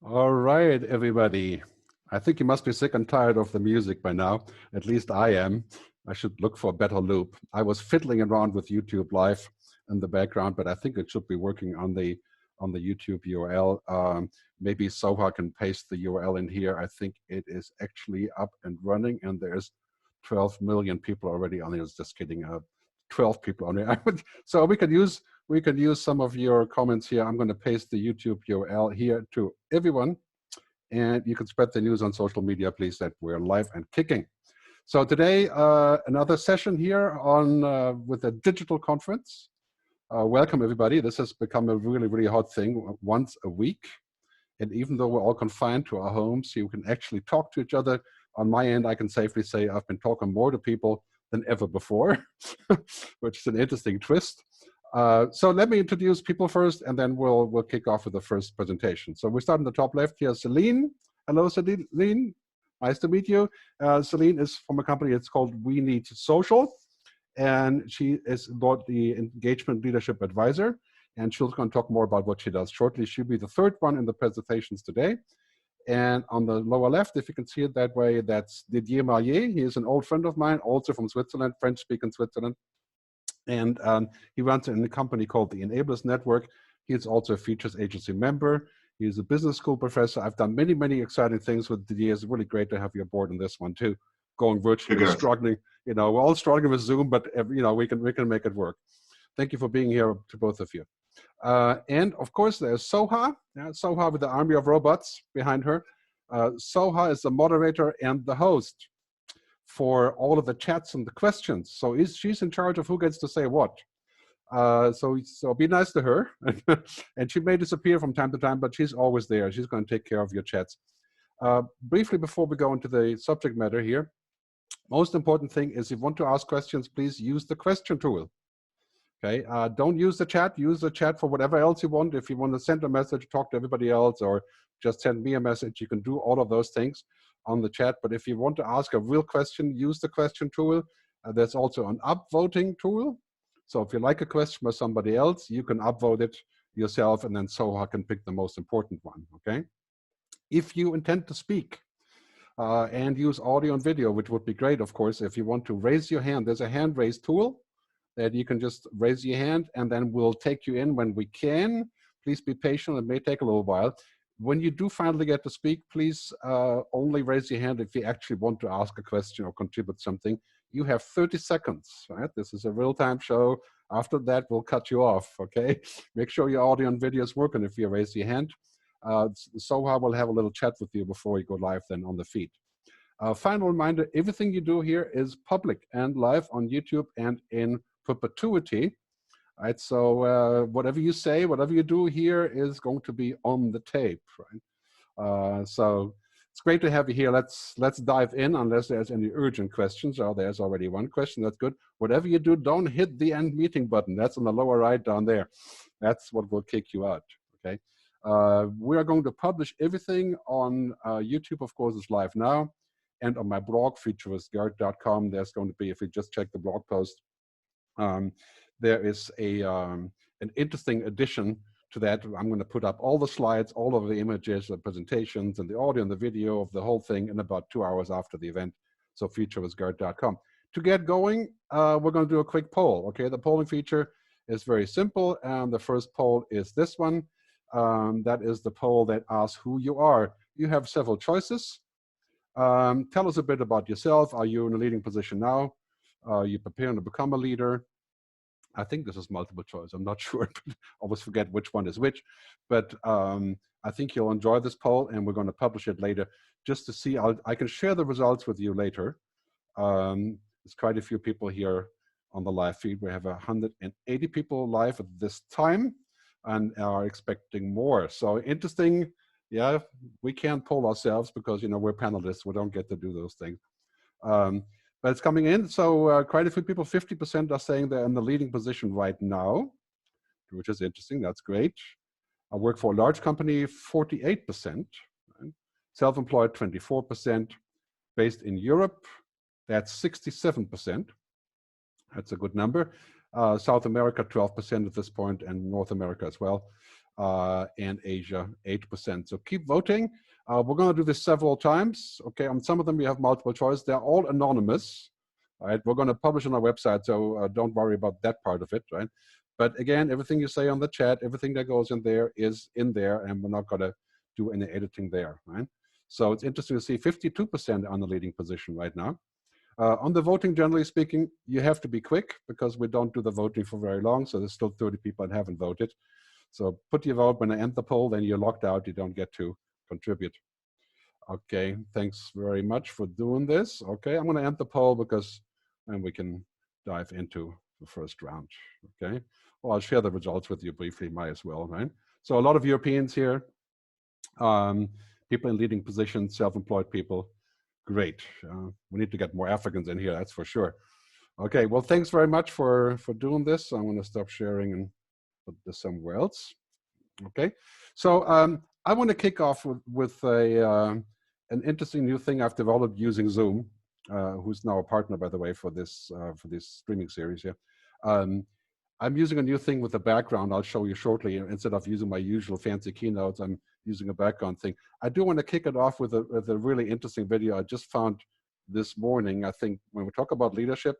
All right, everybody. I think you must be sick and tired of the music by now. At least I am. I should look for a better loop. I was fiddling around with YouTube Live in the background, but I think it should be working on the YouTube URL. Maybe Soha can paste the URL in here. I think it is actually up and running, and there's 12 million people already on it. It's just kidding. 12 people on it. So we could use some of your comments here. I'm going to paste the YouTube URL here to everyone, and you can spread the news on social media, please, that we're live and kicking. So today, another session here on with a digital conference. Welcome, everybody. This has become a really, really hot thing once a week. And even though we're all confined to our homes, you can actually talk to each other. On my end, I can safely say I've been talking more to people than ever before, which is an interesting twist. So let me introduce people first, and then we'll kick off with the first presentation. So we start on the top left here, Céline. Hello, Céline. Nice to meet you. Céline is from a company, it's called We Need Social, and she is the engagement leadership advisor, and she's going to talk more about what she does shortly. She'll be the third one in the presentations today. And on the lower left, if you can see it that way, that's Didier Marlier. He is an old friend of mine, also from Switzerland, French-speaking Switzerland. And he runs in a company called the Enablers Network. He's also a features agency member. He's a business school professor. I've done many, many exciting things with Didier. It's really great to have you aboard on this one too. Going virtually, struggling. You know, we're all struggling with Zoom, but you know, we can make it work. Thank you for being here to both of you. And of course, there's Soha. Yeah, Soha with the army of robots behind her. Soha is the moderator and the host for all of the chats and the questions. So she's in charge of who gets to say what. So be nice to her. And she may disappear from time to time, but she's always there. She's going to take care of your chats. Briefly, before we go into the subject matter here, most important thing is if you want to ask questions, please use the question tool. Okay, don't use the chat. Use the chat for whatever else you want. If you want to send a message, talk to everybody else, or just send me a message, you can do all of those things on the chat. But if you want to ask a real question, use the question tool. There's also an upvoting tool. So if you like a question by somebody else, you can upvote it yourself, and then Soha can pick the most important one, okay? If you intend to speak and use audio and video, which would be great, of course, if you want to raise your hand, there's a hand raise tool that you can just raise your hand, and then we'll take you in when we can. Please be patient. It may take a little while. When you do finally get to speak, please only raise your hand if you actually want to ask a question or contribute something. You have 30 seconds, right? This is a real-time show. After that, we'll cut you off, okay? Make sure your audio and video is working if you raise your hand. Soha will have a little chat with you before you go live then on the feed. Final reminder, everything you do here is public and live on YouTube and in perpetuity. Right, so whatever you say, whatever you do here is going to be on the tape, right? So it's great to have you here. Let's dive in, unless there's any urgent questions. Oh, there's already one question. That's good. Whatever you do, don't hit the end meeting button. That's on the lower right down there. That's what will kick you out. Okay. We are going to publish everything on YouTube. Of course, it's live now, and on my blog, futuristgerd.com. There's going to be, if you just check the blog post. There is an interesting addition to that. I'm going to put up all the slides, all of the images, the presentations, and the audio and the video of the whole thing in about 2 hours after the event. So futurewithgerd.com. To get going, we're going to do a quick poll. Okay, the polling feature is very simple, and the first poll is this one. That is the poll that asks who you are. You have several choices. Tell us a bit about yourself. Are you in a leading position now? Are you preparing to become a leader? I think this is multiple choice. I'm not sure. I always forget which one is which. But I think you'll enjoy this poll, and we're going to publish it later just to see. I can share the results with you later. There's quite a few people here on the live feed. We have 180 people live at this time and are expecting more. So interesting. Yeah, we can't poll ourselves because, you know, we're panelists. We don't get to do those things. But it's coming in, so quite a few people, 50% are saying they're in the leading position right now, which is interesting, that's great. I work for a large company, 48%. Right? Self-employed, 24%. Based in Europe, that's 67%. That's a good number. South America, 12% at this point, and North America as well. and Asia 8%. So keep voting. We're going to do this several times. Okay, on some of them we have multiple choice. They're all anonymous. All right, we're going to publish on our website, so don't worry about that part of it, right? But again, everything you say on the chat, everything that goes in there is in there, and we're not going to do any editing there, right? So it's interesting to see 52% on the leading position right now. On the voting, generally speaking, you have to be quick because we don't do the voting for very long, so there's still 30 people that haven't voted. So put your vote when I end the poll, then you're locked out, you don't get to contribute. Okay, thanks very much for doing this. Okay, I'm going to end the poll because then we can dive into the first round. Okay, well, I'll share the results with you briefly, might as well, right? So a lot of Europeans here, people in leading positions, self-employed people. Great. We need to get more Africans in here, that's for sure. Okay, well, thanks very much for doing this. I'm going to stop sharing and put this somewhere else. Okay, so I want to kick off with an interesting new thing I've developed using Zoom, who's now a partner, by the way, for this streaming series here. I'm using a new thing with the background. I'll show you shortly. Instead of using my usual fancy keynotes, I'm using a background thing. I do want to kick it off with a really interesting video I just found this morning. I think when we talk about leadership,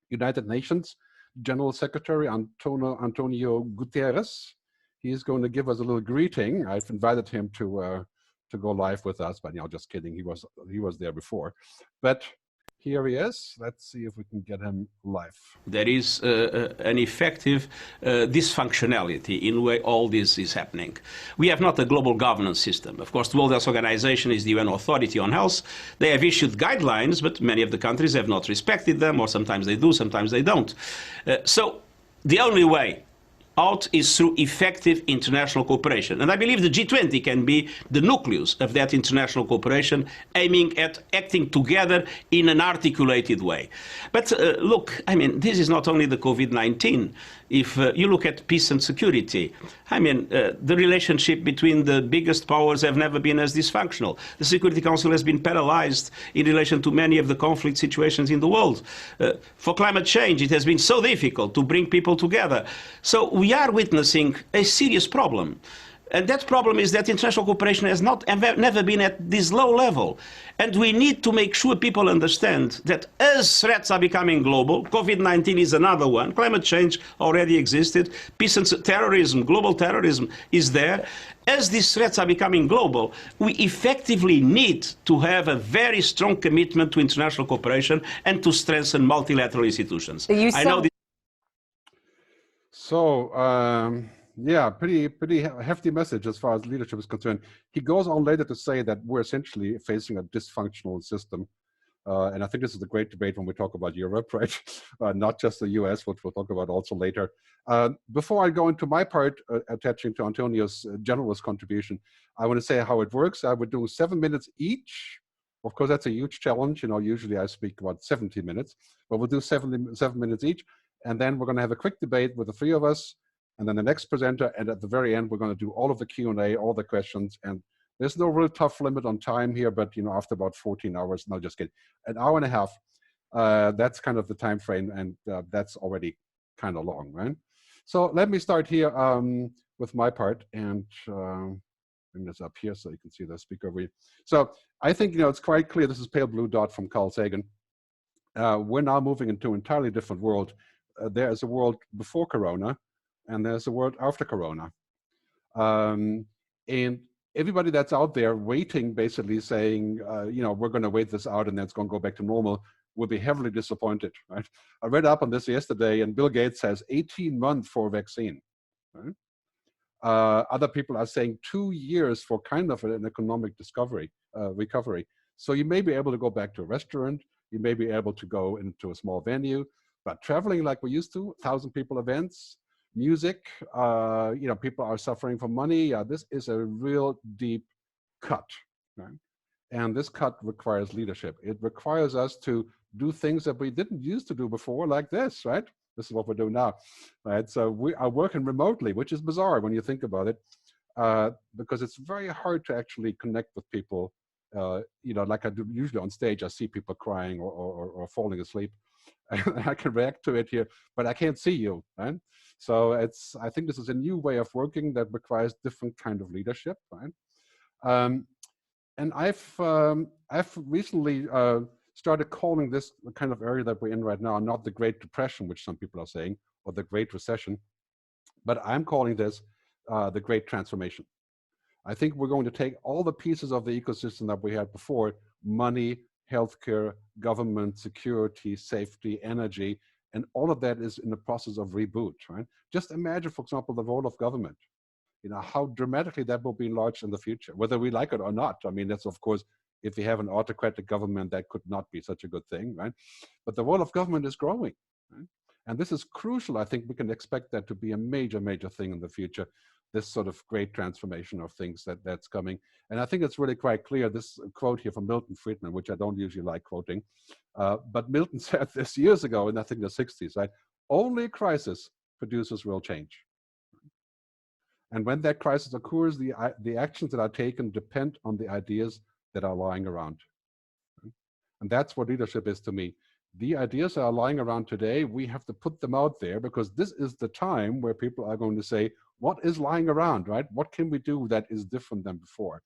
United Nations General Secretary Antonio Guterres, he's going to give us a little greeting. I've invited him to go live with us, but just kidding. He was there before, but here he is. Let's see if we can get him live. There is an effective dysfunctionality in the way all this is happening. We have not a global governance system. Of course, the World Health Organization is the UN authority on health. They have issued guidelines, but many of the countries have not respected them, or sometimes they do, sometimes they don't. So the only way out is through effective international cooperation. And I believe the G20 can be the nucleus of that international cooperation, aiming at acting together in an articulated way. But look, I mean, this is not only the COVID-19. If you look at peace and security, I mean, the relationship between the biggest powers have never been as dysfunctional. The Security Council has been paralyzed in relation to many of the conflict situations in the world. For climate change, it has been so difficult to bring people together. So we are witnessing a serious problem. And that problem is that international cooperation has never been at this low level. And we need to make sure people understand that as threats are becoming global, COVID-19 is another one, climate change already existed, peace and terrorism, global terrorism is there. As these threats are becoming global, we effectively need to have a very strong commitment to international cooperation and to strengthen multilateral institutions. I know this. So, yeah, pretty hefty message as far as leadership is concerned. He goes on later to say that we're essentially facing a dysfunctional system. And I think this is a great debate when we talk about Europe, right? Not just the US, which we'll talk about also later. Before I go into my part attaching to Antonio's generalist contribution, I want to say how it works. I would do 7 minutes each. Of course, that's a huge challenge. Usually I speak about 70 minutes, but we'll do 7 minutes each. And then we're going to have a quick debate with the three of us, and then the next presenter, and at the very end, we're going to do all of the Q&A, all the questions, and there's no real tough limit on time here, but after about 14 hours, no, just kidding, an hour and a half, that's kind of the time frame, and that's already kind of long, right? So let me start here with my part, and bring this up here so you can see the speaker over here. So I think, it's quite clear, this is pale blue dot from Carl Sagan. We're now moving into an entirely different world. There is a world before Corona, and there's a world after Corona. And everybody that's out there waiting, basically saying, we're going to wait this out and then it's going to go back to normal, will be heavily disappointed, right? I read up on this yesterday, and Bill Gates has 18 months for a vaccine, right? Other people are saying 2 years for kind of an economic recovery. So you may be able to go back to a restaurant, you may be able to go into a small venue, but traveling like we used to, 1,000 people events, music, people are suffering for money. This is a real deep cut, right? And this cut requires leadership. It requires us to do things that we didn't used to do before, like this, right? This is what we're doing now, right? So we are working remotely, which is bizarre when you think about it, because it's very hard to actually connect with people. Like I do usually on stage, I see people crying or falling asleep. And I can react to it here, but I can't see you, right? So I think this is a new way of working that requires different kind of leadership, right? And I've recently started calling this the kind of area that we're in right now, not the Great Depression, which some people are saying, or the Great Recession, but I'm calling this the Great Transformation. I think we're going to take all the pieces of the ecosystem that we had before, money, healthcare, government, security, safety, energy, and all of that is in the process of reboot, right? Just imagine, for example, the role of government. You know, how dramatically that will be enlarged in the future, whether we like it or not. I mean, that's, of course, if we have an autocratic government, that could not be such a good thing, right? But the role of government is growing, right? And this is crucial. I think we can expect that to be a major, major thing in the future, this sort of great transformation of things that's coming. And I think it's really quite clear, this quote here from Milton Friedman, which I don't usually like quoting, but Milton said this years ago, in I think the 60s, right? Only crisis produces real change. And when that crisis occurs, the actions that are taken depend on the ideas that are lying around. And that's what leadership is to me. The ideas that are lying around today, we have to put them out there, because this is the time where people are going to say, what is lying around, right? What can we do that is different than before?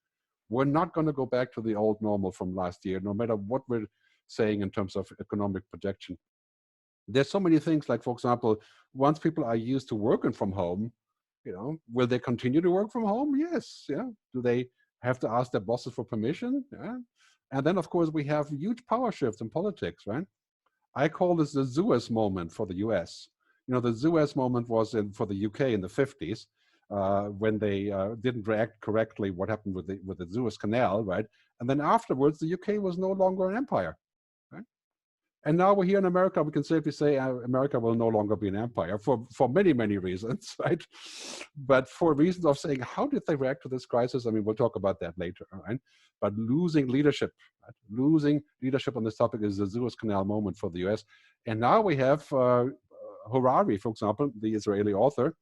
We're not going to go back to the old normal from last year, no matter what we're saying in terms of economic projection. There's so many things, like, for example, once people are used to working from home, you know, will they continue to work from home? Yes. Yeah. Do they have to ask their bosses for permission? Yeah. And then, of course, we have huge power shifts in politics, right? I call this the Suez moment for the US. You know, the Suez moment was for the UK in the 50s, when they didn't react correctly what happened with the Suez Canal, right? And then afterwards, the UK was no longer an empire. And now we're here in America, we can safely say America will no longer be an empire for many, many reasons, right? But for reasons of saying, how did they react to this crisis? I mean, we'll talk about that later, right? But losing leadership, right? Losing leadership on this topic is the Suez Canal moment for the US. And now we have Harari, for example, the Israeli author.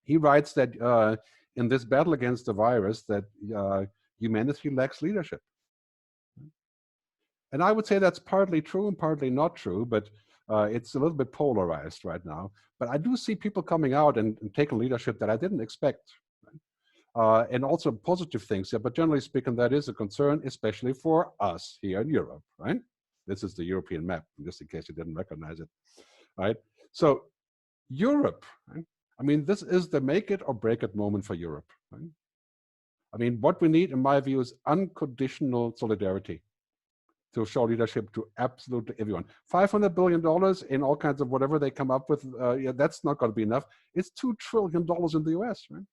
He writes that in this battle against the virus, that humanity lacks leadership. And I would say that's partly true and partly not true, but it's a little bit polarized right now. But I do see people coming out and taking leadership that I didn't expect. Right? And also positive things. Yeah, but generally speaking, that is a concern, especially for us here in Europe, right? This is the European map, just in case you didn't recognize it, right? So Europe, right? I mean, this is the make it or break it moment for Europe, right? I mean, what we need, in my view, is unconditional solidarity to show leadership to absolutely everyone. $500 billion in all kinds of whatever they come up with, yeah, that's not going to be enough. It's $2 trillion in the US, right?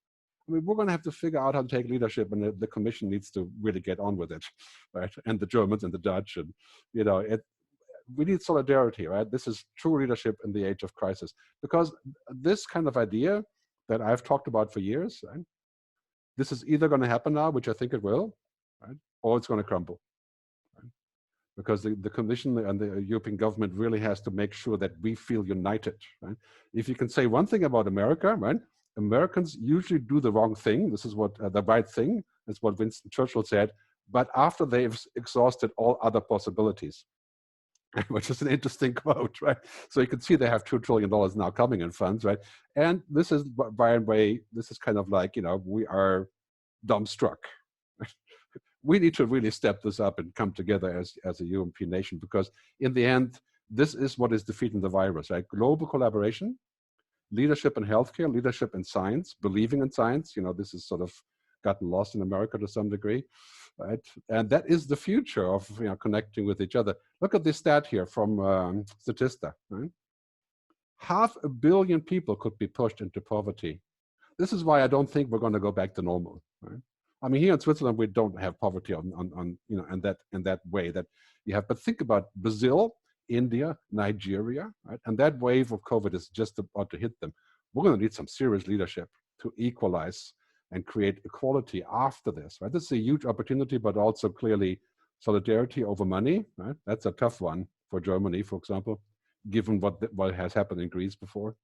I mean, we're going to have to figure out how to take leadership, and the Commission needs to really get on with it, right? And the Germans and the Dutch, and, you know, we need solidarity, right? This is true leadership in the age of crisis, because this kind of idea that I've talked about for years, right? This is either going to happen now, which I think it will, right? Or it's going to crumble. Because the Commission and the European government really has to make sure that we feel united, right? If you can say one thing about America, right? Americans usually do the wrong thing. This is what the right thing. That's what Winston Churchill said. But after they've exhausted all other possibilities, which is an interesting quote, right? So you can see they have $2 trillion now coming in funds, right? And this is, by the way, this is kind of like, you know, we are dumbstruck. We need to really step this up and come together as a European nation, because in the end, this is what is defeating the virus, right? Global collaboration, leadership in healthcare, leadership in science, believing in science. You know, this has sort of gotten lost in America to some degree, right? And that is the future of, you know, connecting with each other. Look at this stat here from Statista, right? 500 million people could be pushed into poverty. This is why I don't think we're going to go back to normal, right? I mean, here in Switzerland, we don't have poverty on you know, in that way that you have. But think about Brazil, India, Nigeria, right? And that wave of COVID is just about to hit them. We're going to need some serious leadership to equalize and create equality after this, right? This is a huge opportunity, but also clearly solidarity over money, right? That's a tough one for Germany, for example, given what has happened in Greece before.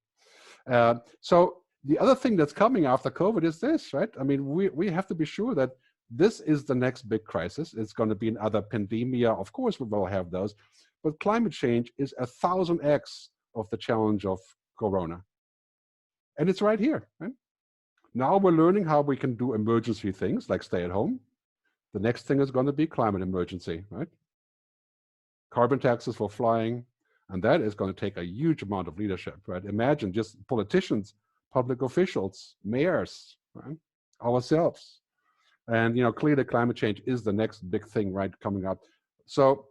So the other thing that's coming after COVID is this, right? I mean, we have to be sure that this is the next big crisis. It's going to be another pandemia. Of course, we will have those. but climate change is 1,000x of the challenge of Corona. And it's right here. Right? Now we're learning how we can do emergency things like stay at home. The next thing is going to be climate emergency, right? Carbon taxes for flying. And that is going to take a huge amount of leadership, right? Imagine just politicians, public officials, mayors, right? Ourselves. And, you know, clearly climate change is the next big thing, right, coming up. So,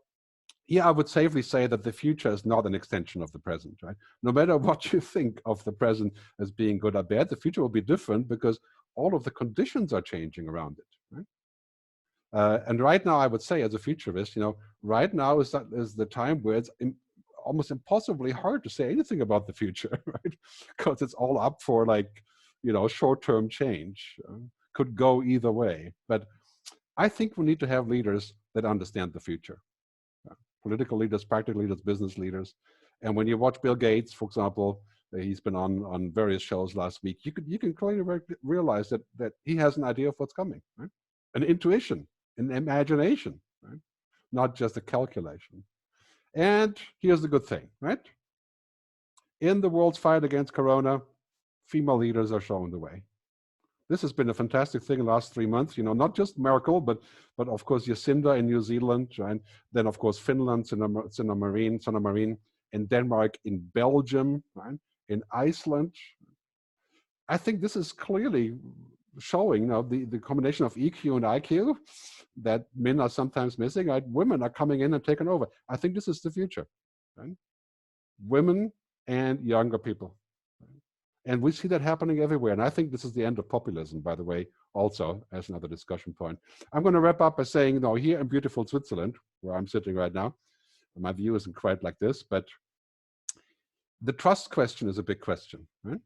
yeah, I would safely say that the future is not an extension of the present, right? No matter what you think of the present as being good or bad, the future will be different because all of the conditions are changing around it, right? And right now, I would say, as a futurist, you know, right now is the time where it's almost impossibly hard to say anything about the future, right? Because it's all up for, like, you know, short-term change. Could go either way. But I think we need to have leaders that understand the future. Political leaders, practical leaders, business leaders. And when you watch Bill Gates, for example, he's been on various shows last week, you can clearly realize that he has an idea of what's coming, right? An intuition, an imagination, right? Not just a calculation. And here's the good thing, right? In the world's fight against Corona, female leaders are showing the way. This has been a fantastic thing in the last 3 months, you know, not just Merkel, but of course Jacinda in New Zealand, right? Then of course Finland, Sanna Marin, in Denmark, in Belgium, right? In Iceland. I think this is clearly showing, you know, the combination of EQ and IQ that men are sometimes missing, right? Women are coming in and taking over. I think this is the future, right? Women and younger people. And we see that happening everywhere. And I think this is the end of populism, by the way, also as another discussion point. I'm going to wrap up by saying, you know, here in beautiful Switzerland, where I'm sitting right now, my view isn't quite like this, but the trust question is a big question, right?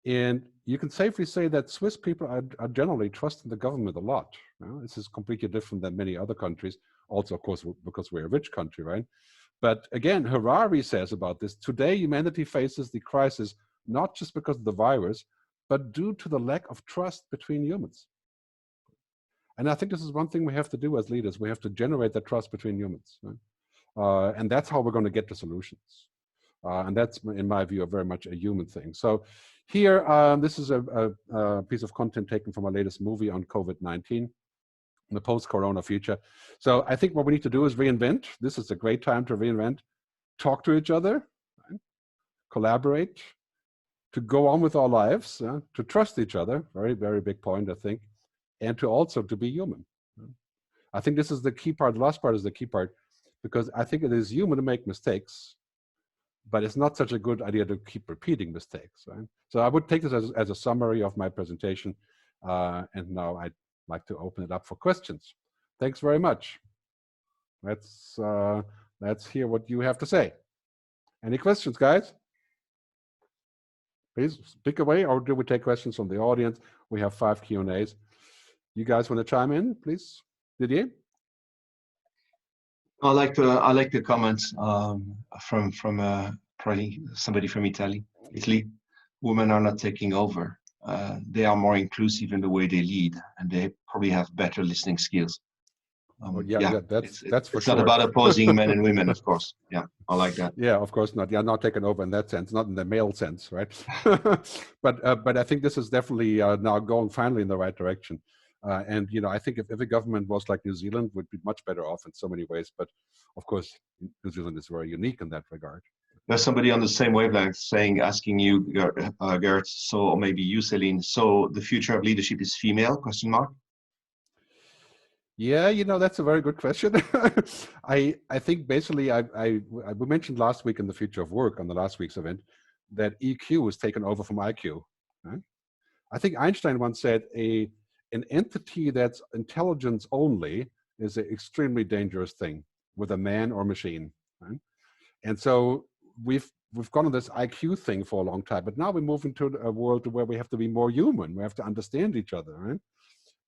And you can safely say that Swiss people are generally trusting the government a lot. You know? This is completely different than many other countries. Also, of course, because we're a rich country, right? But again, Harari says about this, today humanity faces the crisis not just because of the virus, but due to the lack of trust between humans. And I think this is one thing we have to do as leaders. We have to generate that trust between humans. Right? And that's how we're going to get to solutions. And that's, in my view, very much a human thing. So here, this is a piece of content taken from our latest movie on COVID-19, the post-corona future. So I think what we need to do is reinvent. This is a great time to reinvent, talk to each other, right? Collaborate, to go on with our lives, to trust each other, very, very big point, I think, and to also to be human. I think this is the key part. The last part is the key part, because I think it is human to make mistakes, but it's not such a good idea to keep repeating mistakes, right? So I would take this as a summary of my presentation, and now I'd like to open it up for questions. Thanks very much. Let's hear what you have to say. Any questions, guys? Please speak away, or do we take questions from the audience? We have 5 Q&As. You guys want to chime in, please? Didier? I like the comments from probably somebody from Italy. Women are not taking over. They are more inclusive in the way they lead, and they probably have better listening skills. That's for it's sure. not about opposing men and women, of course. Yeah, I like that. Yeah, of course not. Yeah, not taken over in that sense, not in the male sense, right? but I think this is definitely now going finally in the right direction. And you know, I think if a government was like New Zealand, would be much better off in so many ways. But of course, New Zealand is very unique in that regard. There's somebody on the same wavelength asking you, Gerd, or maybe you, Céline. So the future of leadership is female? Question mark. Yeah, you know, that's a very good question. I think basically we mentioned last week in the future of work on the last week's event that EQ was taken over from IQ. Right? I think Einstein once said an entity that's intelligence only is an extremely dangerous thing with a man or machine. Right? And so we've gone on this IQ thing for a long time, but now we move into a world where we have to be more human. We have to understand each other, right?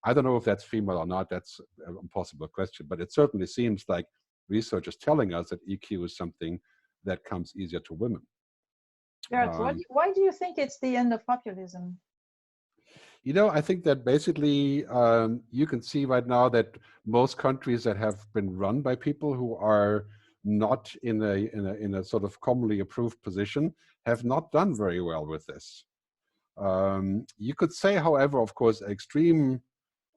I don't know if that's female or not. That's an impossible question, but it certainly seems like research is telling us that EQ is something that comes easier to women. Gerd, why do you think it's the end of populism? You know, I think that basically you can see right now that most countries that have been run by people who are not in a sort of commonly approved position, have not done very well with this. You could say, however, of course, extreme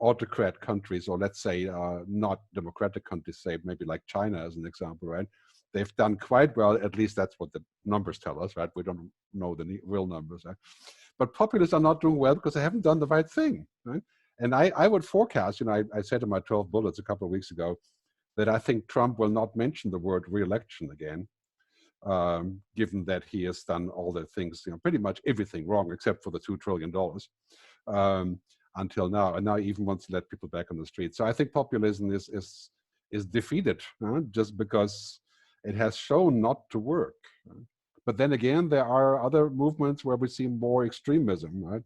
autocrat countries, or let's say not democratic countries, say maybe like China as an example, right? They've done quite well, at least that's what the numbers tell us, right? We don't know the real numbers, right? But populists are not doing well because they haven't done the right thing, right? And I would forecast, you know, I said in my 12 bullets a couple of weeks ago that I think Trump will not mention the word re-election again, given that he has done all the things, you know, pretty much everything wrong except for the $2 trillion until now, and now even wants to let people back on the street. So I think populism is defeated just because it has shown not to work. But then again, there are other movements where we see more extremism, right?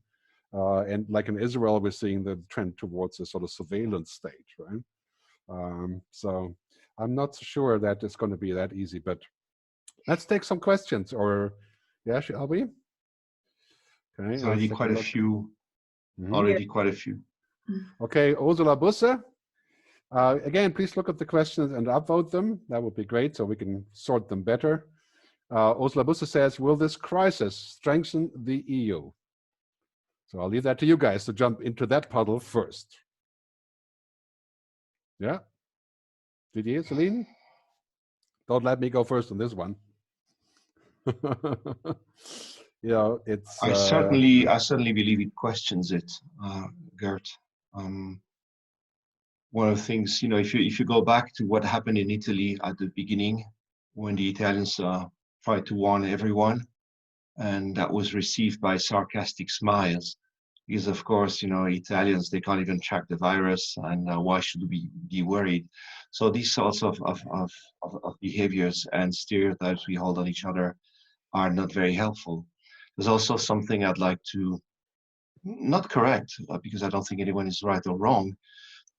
And like in Israel, we're seeing the trend towards a sort of surveillance state, right? So I'm not so sure that it's going to be that easy, but let's take some questions, or yeah, shall we? Okay, there's already quite a few. Already quite a few. Okay, Ursula Busse. Again, please look at the questions and upvote them. That would be great, so we can sort them better. Ursula Busse says, will this crisis strengthen the EU? So I'll leave that to you guys to jump into that puddle first. Yeah? Didier, Céline? Don't let me go first on this one. You know, it's... I certainly believe it questions it, Gerd. One of the things, you know, if you go back to what happened in Italy at the beginning, when the Italians tried to warn everyone, and that was received by sarcastic smiles, because of course, you know, Italians, they can't even track the virus, and why should we be worried? So these sorts of behaviors and stereotypes we hold on each other are not very helpful. There's also something I'd like to not correct, because I don't think anyone is right or wrong,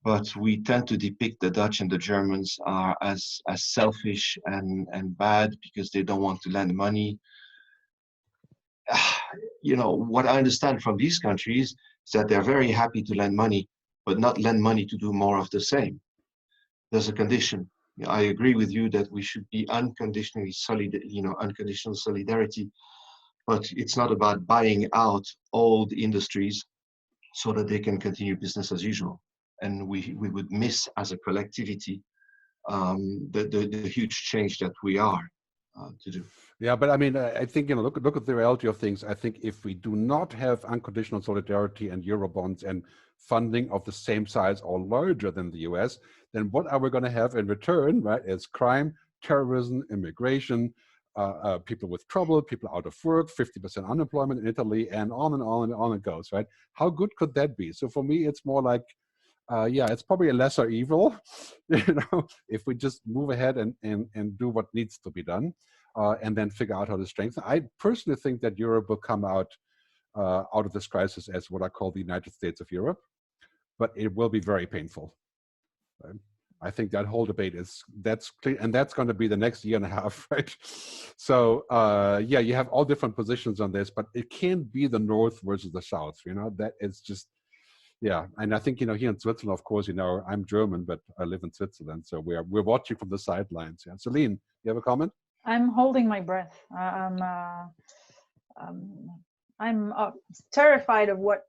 but we tend to depict the Dutch and the Germans as selfish and bad because they don't want to lend money. You know, what I understand from these countries is that they're very happy to lend money, but not lend money to do more of the same. There's a condition. I agree with you that we should be unconditional solidarity, but it's not about buying out old industries so that they can continue business as usual. And we would miss as a collectivity the huge change that we are to do. Yeah, but I mean, I think, you know, look at the reality of things. I think if we do not have unconditional solidarity and Eurobonds and funding of the same size or larger than the US, then what are we going to have in return, right? It's crime, terrorism, immigration, people with trouble, people out of work, 50% unemployment in Italy, and on and on and on it goes, right? How good could that be? So for me, it's more like, yeah, it's probably a lesser evil, you know, if we just move ahead and do what needs to be done, and then figure out how to strengthen. I personally think that Europe will come out of this crisis as what I call the United States of Europe, but it will be very painful. Right? I think that whole debate that's clear, and that's going to be the next year and a half, right? So yeah, you have all different positions on this, but it can't be the North versus the South, you know, that is just, yeah. And I think, you know, here in Switzerland, of course, you know, I'm German, but I live in Switzerland, so we're watching from the sidelines. Yeah. Céline, you have a comment? I'm holding my breath. I'm terrified of what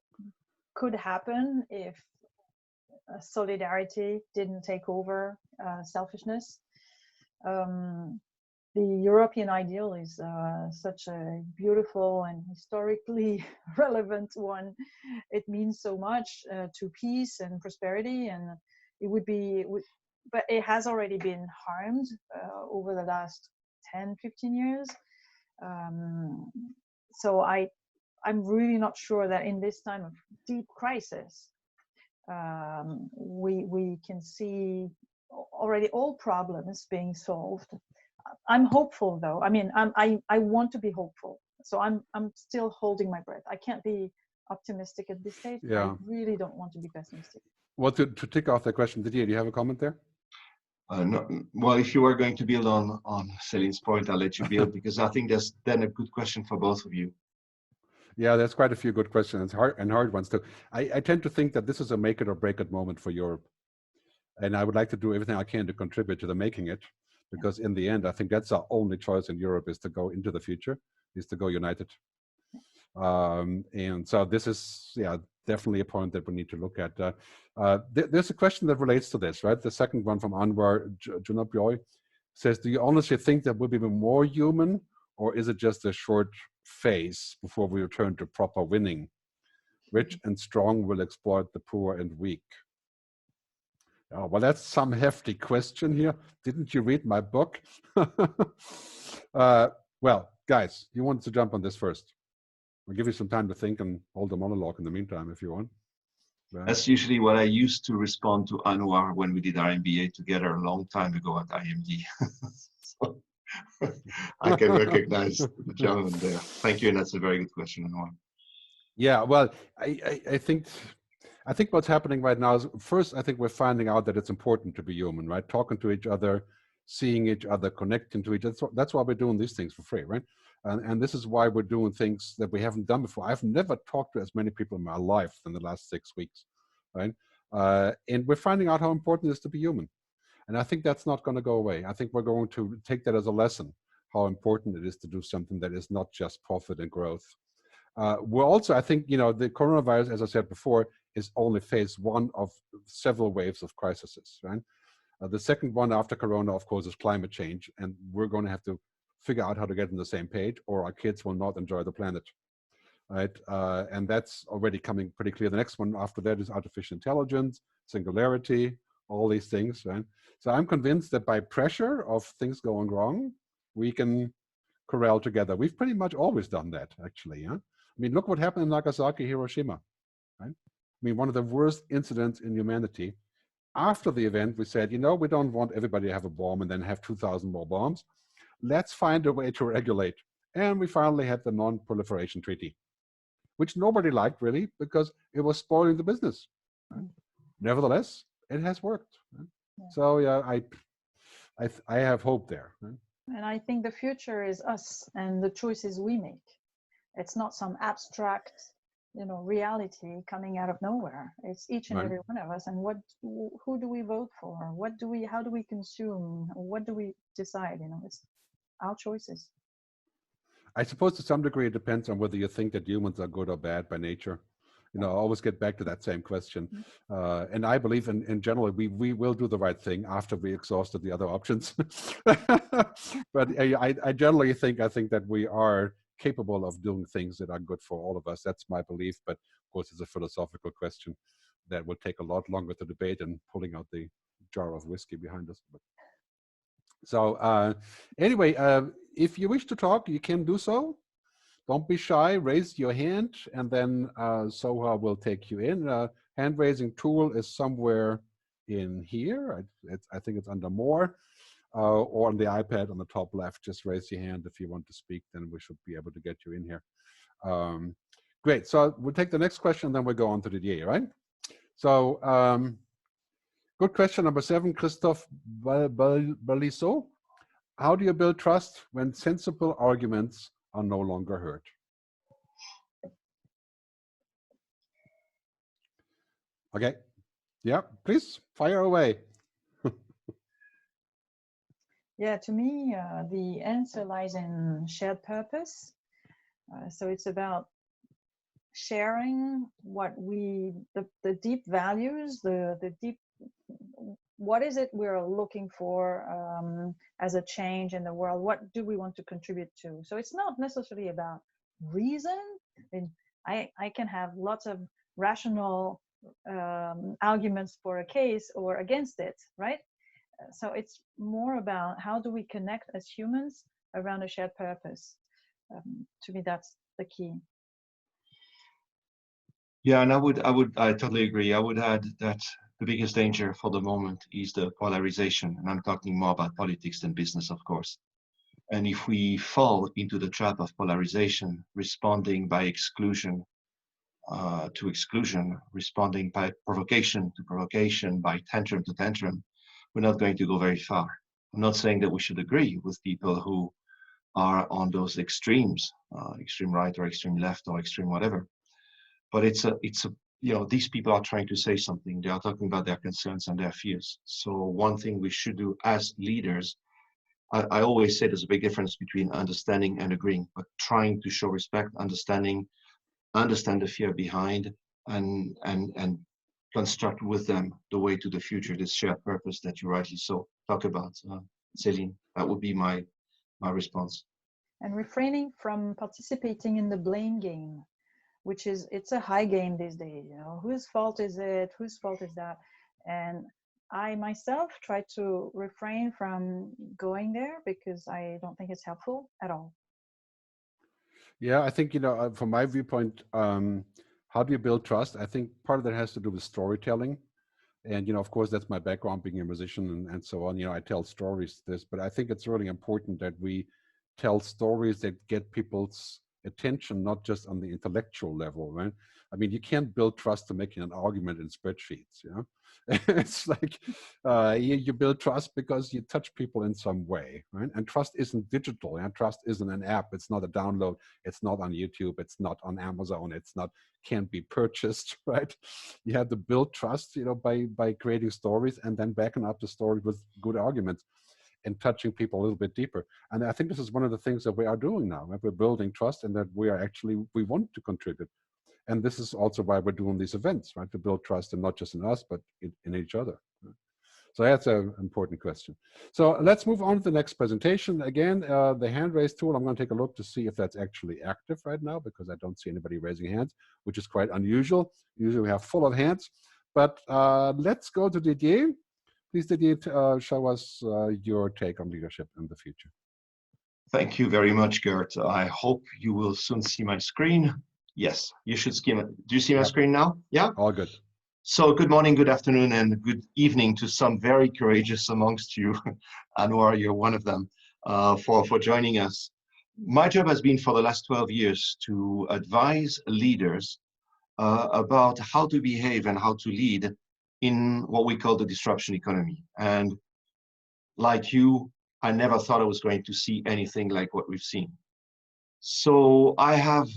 could happen if solidarity didn't take over selfishness. The European ideal is such a beautiful and historically relevant one. It means so much to peace and prosperity, and it would be, but it has already been harmed over the last 10, 15 years. So I'm really not sure that in this time of deep crisis, we can see already all problems being solved. I'm hopeful, though. I mean, I want to be hopeful. So I'm still holding my breath. I can't be optimistic at this stage. Yeah. I really don't want to be pessimistic. Well, to tick off that question, Didier, do you have a comment there? No, well, if you are going to build on Céline's point, I'll let you build, because I think that's then a good question for both of you. Yeah, there's quite a few good questions, hard ones too. I tend to think that this is a make it or break it moment for Europe. And I would like to do everything I can to contribute to the making it. because in the end, I think that's our only choice in Europe, is to go into the future, is to go united. And so this is, yeah, definitely a point that we need to look at. There's a question that relates to this, right? The second one from Anwar Junabjoy says, do you honestly think that we'll be more human, or is it just a short phase before we return to proper winning? Rich and strong will exploit the poor and weak. Oh, well, that's some hefty question here. Didn't you read my book? Well, guys, you want to jump on this first? I'll give you some time to think and hold a monologue in the meantime if you want. That's usually what I used to respond to Anwar when we did our MBA together a long time ago at IMD. So I can recognize the gentleman there. Thank you, and that's a very good question, Anwar. Yeah, well, I think what's happening right now is, first, I think we're finding out that it's important to be human, right? Talking to each other, seeing each other, connecting to each other. That's why we're doing these things for free, right? And this is why we're doing things that we haven't done before. I've never talked to as many people in my life in the last 6 weeks, right? And we're finding out how important it is to be human. And I think that's not going to go away. I think we're going to take that as a lesson, how important it is to do something that is not just profit and growth. We're also, I think, the coronavirus, as I said before, is only phase one of several waves of crises, right? The second one after Corona, of course, is climate change. And we're going to have to figure out how to get on the same page, or our kids will not enjoy the planet, right? And that's already coming pretty clear. The next one after that is artificial intelligence, singularity, all these things, right? So I'm convinced that by pressure of things going wrong, we can corral together. We've pretty much always done that, actually. Yeah? I mean, look what happened in Nagasaki, Hiroshima, right? I mean, one of the worst incidents in humanity. After the event, we said, we don't want everybody to have a bomb and then have 2,000 more bombs. Let's find a way to regulate. And we finally had the non-proliferation treaty, which nobody liked really because it was spoiling the business. Right? Nevertheless, it has worked. Right? Yeah. So yeah, I have hope there. Right? And I think the future is us and the choices we make. It's not some abstract, reality coming out of nowhere. It's each and every one of us. And who do we vote for? How do we consume? What do we decide? It's our choices. I suppose to some degree it depends on whether you think that humans are good or bad by nature. I always get back to that same question. And I believe in general, we will do the right thing after we exhausted the other options. But I generally think that we are capable of doing things that are good for all of us. That's my belief. But of course, it's a philosophical question that will take a lot longer to debate than pulling out the jar of whiskey behind us. So anyway, if you wish to talk, you can do so. Don't be shy, raise your hand, and then Soha will take you in. Hand-raising tool is somewhere in here. I think it's under more, or on the iPad on the top left. Just raise your hand if you want to speak, then we should be able to get you in here. Great, so we'll take the next question, and then we'll go on to Didier, right? So, good question number 7, Christophe Balisot. How do you build trust when sensible arguments are no longer heard? Okay, yeah, please fire away. Yeah, to me, the answer lies in shared purpose. So it's about sharing what the deep values, the deep, what is it we're looking for as a change in the world? What do we want to contribute to? So it's not necessarily about reason. I can have lots of rational arguments for a case or against it, right? So it's more about how do we connect as humans around a shared purpose. To me, that's the key. Yeah, and I totally agree. I would add that the biggest danger for the moment is the polarization, and I'm talking more about politics than business, of course. And if we fall into the trap of polarization, responding by exclusion to exclusion, responding by provocation to provocation, by tantrum to tantrum, we're not going to go very far. I'm not saying that we should agree with people who are on those extremes, extreme right or extreme left or extreme whatever. But it's a these people are trying to say something. They are talking about their concerns and their fears. So one thing we should do as leaders I always say there's a big difference between understanding and agreeing, but trying to show respect, understand the fear behind, and construct with them the way to the future, this shared purpose that you rightly so talk about, Céline. That would be my response. And refraining from participating in the blame game, which is, it's a high game these days, you know, whose fault is it, whose fault is that? And I myself try to refrain from going there because I don't think it's helpful at all. Yeah, I think, you know, from my viewpoint, how do you build trust? I think part of that has to do with storytelling. And, you know, of course, that's my background, being a musician and so on. You know, I tell stories, but I think it's really important that we tell stories that get people's attention, not just on the intellectual level, right? I mean, you can't build trust to making an argument in spreadsheets, you know? It's like you build trust because you touch people in some way, right? And trust isn't digital, and trust isn't an app. It's not a download. It's not on YouTube. It's not on Amazon. It's not, can't be purchased, right? You have to build trust, you know, by creating stories and then backing up the story with good arguments and touching people a little bit deeper. And I think this is one of the things that we are doing now. Right? We're building trust, and that we are actually, we want to contribute. And this is also why we're doing these events, right? To build trust, and not just in us, but in each other. Right? So that's an important question. So let's move on to the next presentation. Again, the hand raise tool, I'm going to take a look to see if that's actually active right now, because I don't see anybody raising hands, which is quite unusual. Usually we have full of hands. But let's go to Didier. Please, Didier, show us your take on leadership in the future. Thank you very much, Gerd. I hope you will soon see my screen. Yes, you should see it. Do you see my screen now? Yeah? All good. So good morning, good afternoon, and good evening to some very courageous amongst you. Anwar, you're one of them, for joining us. My job has been for the last 12 years to advise leaders about how to behave and how to lead in what we call the disruption economy. And like you, I never thought I was going to see anything like what we've seen. So I have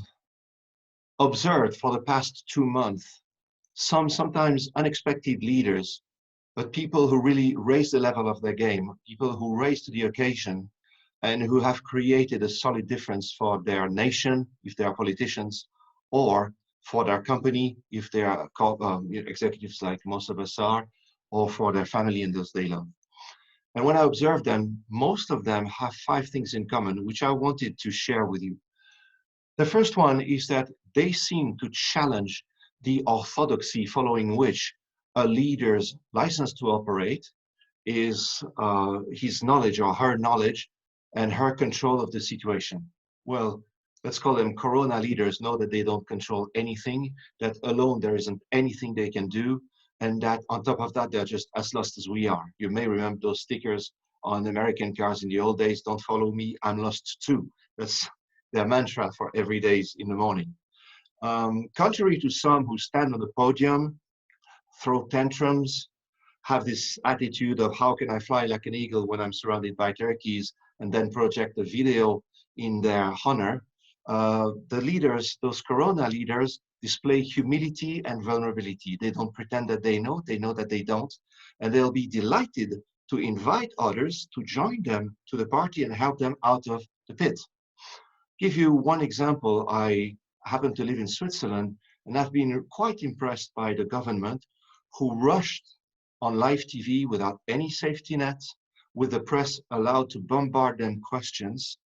observed for the past 2 months sometimes unexpected leaders, but people who really raise the level of their game, people who rise to the occasion, and who have created a solid difference for their nation, if they are politicians, or for their company, if they are executives like most of us are, or for their family and those they love. And when I observe them, most of them have 5 things in common, which I wanted to share with you. The first one is that they seem to challenge the orthodoxy following which a leader's license to operate is his knowledge or her knowledge and her control of the situation. Well, let's call them Corona leaders, know that they don't control anything, that alone there isn't anything they can do, and that on top of that, they're just as lost as we are. You may remember those stickers on American cars in the old days, don't follow me, I'm lost too. That's their mantra for every day in the morning. Contrary to some who stand on the podium, throw tantrums, have this attitude of how can I fly like an eagle when I'm surrounded by turkeys, and then project a video in their honor, the leaders, those Corona leaders, display humility and vulnerability. They don't pretend that they know that they don't, and they'll be delighted to invite others to join them to the party and help them out of the pit. Give you one example. I happen to live in Switzerland, and I've been quite impressed by the government who rushed on live TV without any safety net, with the press allowed to bombard them questions.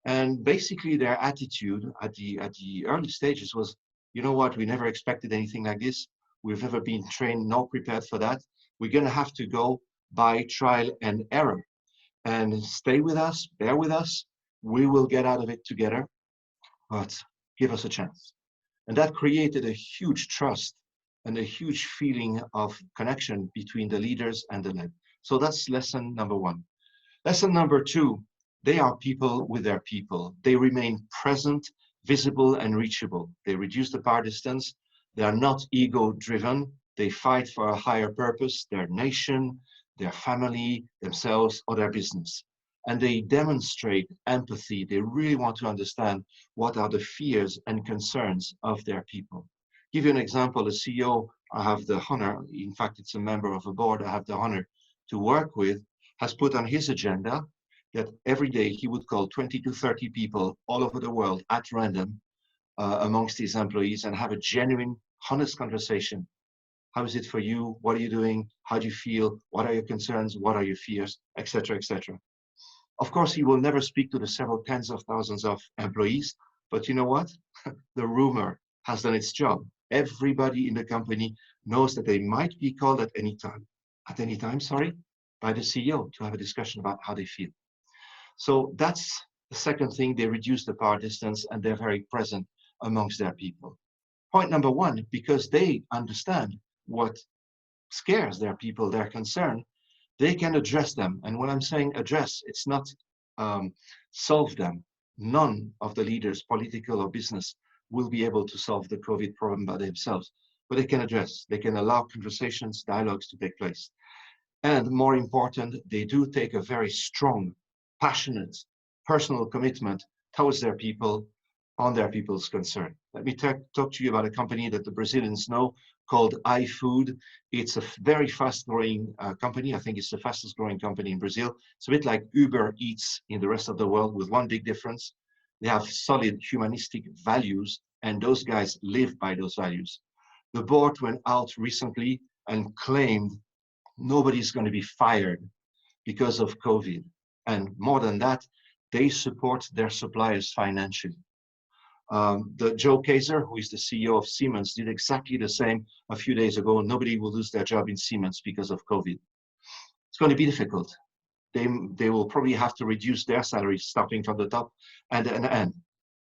And basically their attitude at the early stages was, you know what, we never expected anything like this. We've never been trained nor prepared for that. We're gonna have to go by trial and error. And stay with us, bear with us. We will get out of it together, but give us a chance. And that created a huge trust and a huge feeling of connection between the leaders and the led. So that's lesson number 1. Lesson number 2, they are people with their people. They remain present, visible, and reachable. They reduce the power distance. They are not ego-driven. They fight for a higher purpose, their nation, their family, themselves, or their business. And they demonstrate empathy. They really want to understand what are the fears and concerns of their people. Give you an example, a CEO I have the honor, in fact, it's a member of a board I have the honor to work with, has put on his agenda that every day he would call 20 to 30 people all over the world at random amongst his employees and have a genuine, honest conversation. How is it for you? What are you doing? How do you feel? What are your concerns? What are your fears? Etc., etc. Of course, he will never speak to the several tens of thousands of employees, but you know what? The rumor has done its job. Everybody in the company knows that they might be called at any time, by the CEO to have a discussion about how they feel. So that's the second thing. They reduce the power distance and they're very present amongst their people. Point number one, because they understand what scares their people, their concern, they can address them. And when I'm saying address, it's not solve them. None of the leaders, political or business, will be able to solve the COVID problem by themselves, but they can address, they can allow conversations, dialogues to take place. And more important, they do take a very strong, passionate, personal commitment towards their people, on their people's concern. Let me talk to you about a company that the Brazilians know called iFood. It's a very fast growing company. I think it's the fastest growing company in Brazil. It's a bit like Uber Eats in the rest of the world with one big difference. They have solid humanistic values and those guys live by those values. The board went out recently and claimed nobody's going to be fired because of COVID. And more than that, they support their suppliers financially. The Joe Kaiser, who is the CEO of Siemens, did exactly the same a few days ago. Nobody will lose their job in Siemens because of COVID. It's going to be difficult. They will probably have to reduce their salaries starting from the top and end.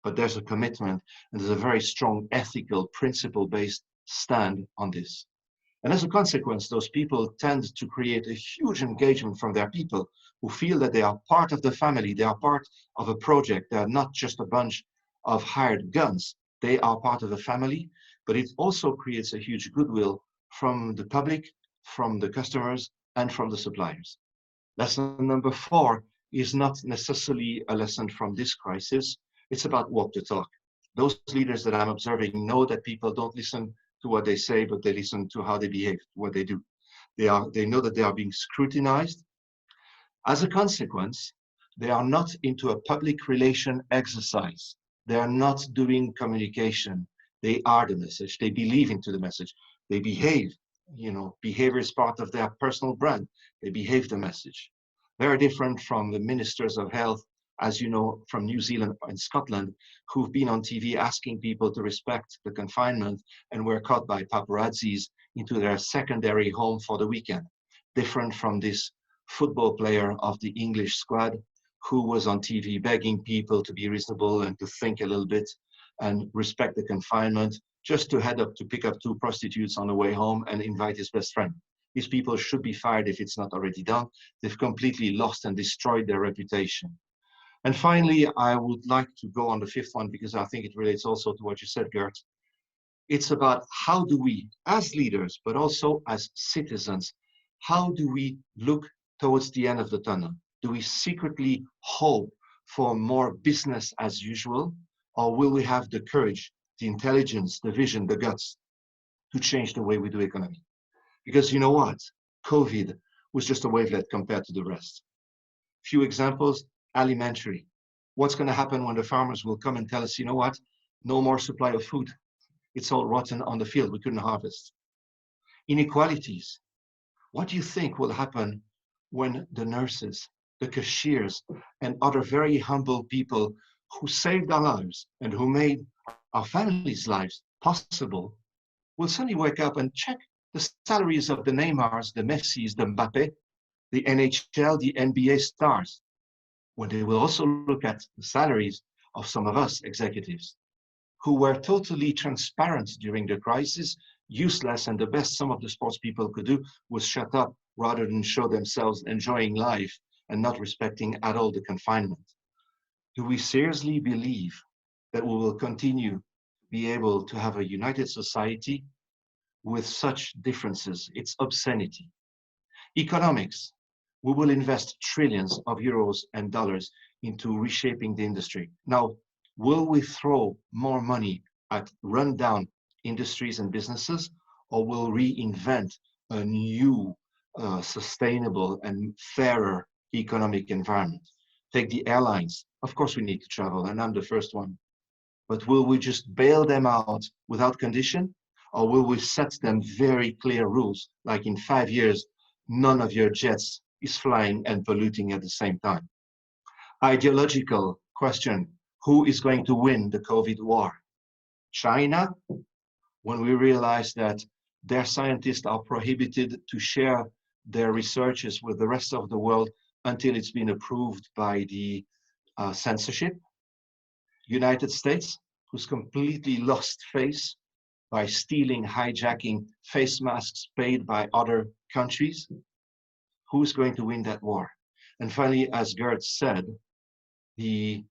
But there's a commitment and there's a very strong ethical, principle-based stand on this. And as a consequence, those people tend to create a huge engagement from their people who feel that they are part of the family, they are part of a project, they are not just a bunch of hired guns. They are part of a family, but it also creates a huge goodwill from the public, from the customers, and from the suppliers. Lesson number 4 is not necessarily a lesson from this crisis. It's about walk the talk. Those leaders that I'm observing know that people don't listen to what they say, but they listen to how they behave, what they do. They know that they are being scrutinized. As a consequence, they are not into a public relation exercise. They are not doing communication. They are the message. They believe into the message. They behave. Behavior is part of their personal brand. They behave the message. Very different from the ministers of health, as you know, from New Zealand and Scotland, who've been on TV asking people to respect the confinement and were caught by paparazzis into their secondary home for the weekend. Different from this football player of the English squad who was on TV begging people to be reasonable and to think a little bit and respect the confinement, just to head up to pick up 2 prostitutes on the way home and invite his best friend. These people should be fired if it's not already done. They've completely lost and destroyed their reputation. And finally, I would like to go on the 5th one because I think it relates also to what you said, Gerd. It's about how do we, as leaders, but also as citizens, how do we look towards the end of the tunnel? Do we secretly hope for more business as usual, or will we have the courage, the intelligence, the vision, the guts to change the way we do economy? Because you know what? COVID was just a wavelet compared to the rest. Few examples, alimentary. What's going to happen when the farmers will come and tell us, you know what? No more supply of food. It's all rotten on the field. We couldn't harvest. Inequalities. What do you think will happen when the nurses, the cashiers, and other very humble people who saved our lives and who made our families' lives possible will suddenly wake up and check the salaries of the Neymars, the Messis, the Mbappe, the NHL, the NBA stars, when they will also look at the salaries of some of us executives who were totally transparent during the crisis, useless, and the best some of the sports people could do was shut up rather than show themselves enjoying life and not respecting at all the confinement. Do we seriously believe that we will continue to be able to have a united society with such differences? It's obscenity. Economics. We will invest trillions of euros and dollars into reshaping the industry. Now, will we throw more money at rundown industries and businesses, or will reinvent a new, sustainable and fairer economic environment? Take the airlines. Of course we need to travel, and I'm the first one. But will we just bail them out without condition? Or will we set them very clear rules, like in 5 years, none of your jets is flying and polluting at the same time? Ideological question, who is going to win the COVID war? China? When we realize that their scientists are prohibited to share their researches with the rest of the world until it's been approved by the censorship. United States, who's completely lost face by stealing, hijacking face masks paid by other countries. Who's going to win that war? And finally, as Gerd said, the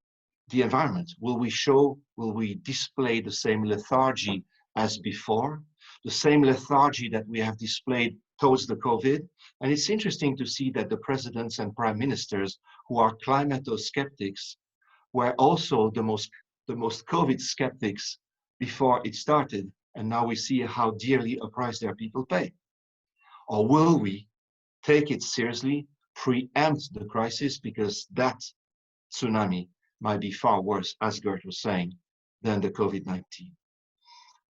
environment. Will we display the same lethargy as before? The same lethargy that we have displayed towards the COVID? And it's interesting to see that the presidents and prime ministers who are climato-skeptics were also the most COVID skeptics before it started. And now we see how dearly a price their people pay. Or will we take it seriously, preempt the crisis, because that tsunami might be far worse, as Gerd was saying, than the COVID-19.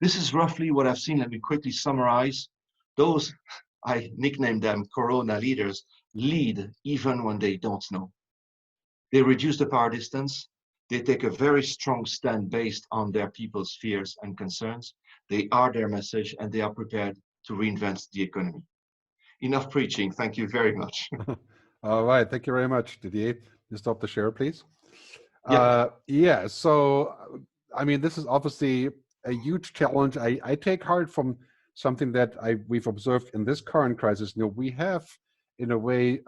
This is roughly what I've seen. Let me quickly summarize. Those, I nicknamed them Corona leaders, lead even when they don't know. They reduce the power distance. They take a very strong stand based on their people's fears and concerns. They are their message, and they are prepared to reinvent the economy. Enough preaching. Thank you very much. All right. Thank you very much, Didier. You stop the share, please. Yeah. So, I mean, this is obviously a huge challenge. I take heart from something that we've observed in this current crisis. You know, we have, in a way,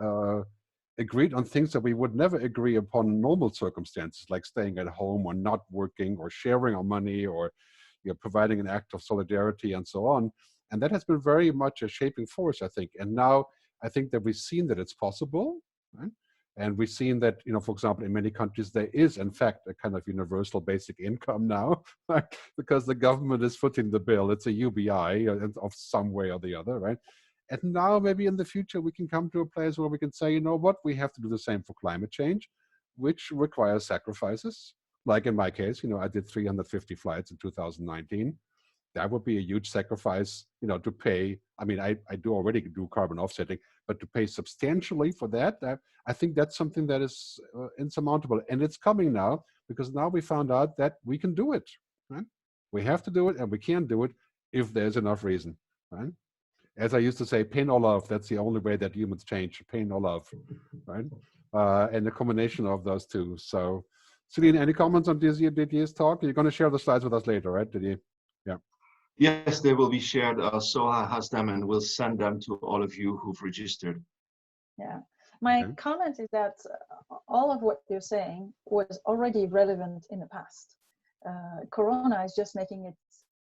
agreed on things that we would never agree upon in normal circumstances, like staying at home or not working or sharing our money or providing an act of solidarity and so on. And that has been very much a shaping force, I think. And now I think that we've seen that it's possible, right? And we've seen that, for example, in many countries, there is, in fact, a kind of universal basic income now, right? Because the government is footing the bill. It's a UBI of some way or the other, right? And now maybe in the future, we can come to a place where we can say, you know what, we have to do the same for climate change, which requires sacrifices. Like in my case, I did 350 flights in 2019. That would be a huge sacrifice, to pay. I mean, I do already do carbon offsetting, but to pay substantially for that, I think that's something that is insurmountable. And it's coming now, because now we found out that we can do it, right? We have to do it, and we can do it if there's enough reason, right? As I used to say, pain or love, that's the only way that humans change, pain or love, right? And the combination of those two. So, Céline, any comments on Didier's talk? You're going to share the slides with us later, right, Didier? Yeah. Yes, they will be shared. Soha has them, and we'll send them to all of you who've registered. Yeah. My comment is that all of what you're saying was already relevant in the past. Corona is just making it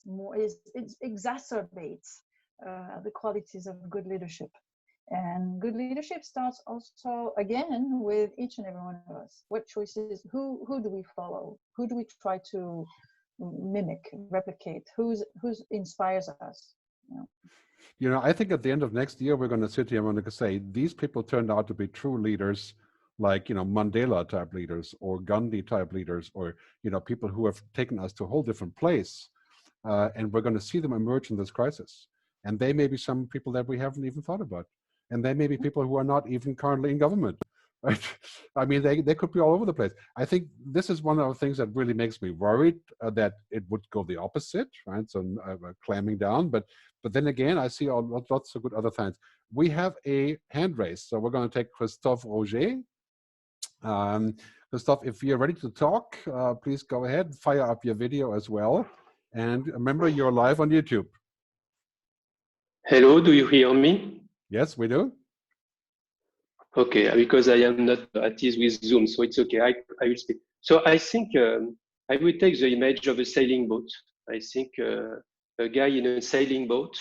more, it exacerbates the qualities of good leadership. And good leadership starts also, again, with each and every one of us. What choices, who do we follow? Who do we try to mimic, replicate? Who inspires us? I think at the end of next year, we're going to sit here and we're going to say, these people turned out to be true leaders, like, Mandela type leaders or Gandhi type leaders, or, people who have taken us to a whole different place. And we're going to see them emerge in this crisis. And they may be some people that we haven't even thought about. And they may be people who are not even currently in government, right? I mean, they could be all over the place. I think this is one of the things that really makes me worried, that it would go the opposite, right? So clamming down. But then again, I see lots of good other things. We have a hand raise. So we're going to take Christophe Roger. Christophe, if you're ready to talk, please go ahead, fire up your video as well. And remember, you're live on YouTube. Hello, do you hear me? Yes, we do. Okay, because I am not at ease with Zoom, so it's okay. I will speak. So I think I will take the image of a sailing boat. I think a guy in a sailing boat,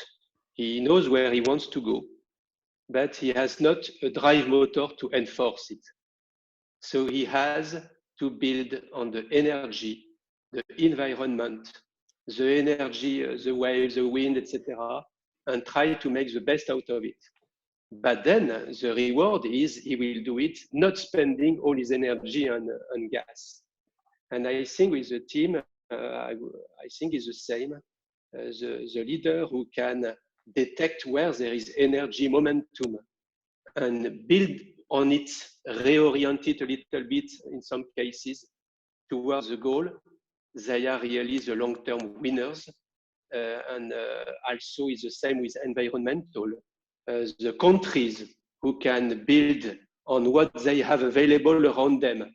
he knows where he wants to go, but he has not a drive motor to enforce it. So he has to build on the energy, the environment, the energy, the waves, the wind, etc., and try to make the best out of it. But then the reward is he will do it not spending all his energy on gas. And I think with the team, I think it's the same. The leader who can detect where there is energy momentum and build on it, reorient it a little bit in some cases towards the goal, they are really the long-term winners. And also is the same with environmental. The countries who can build on what they have available around them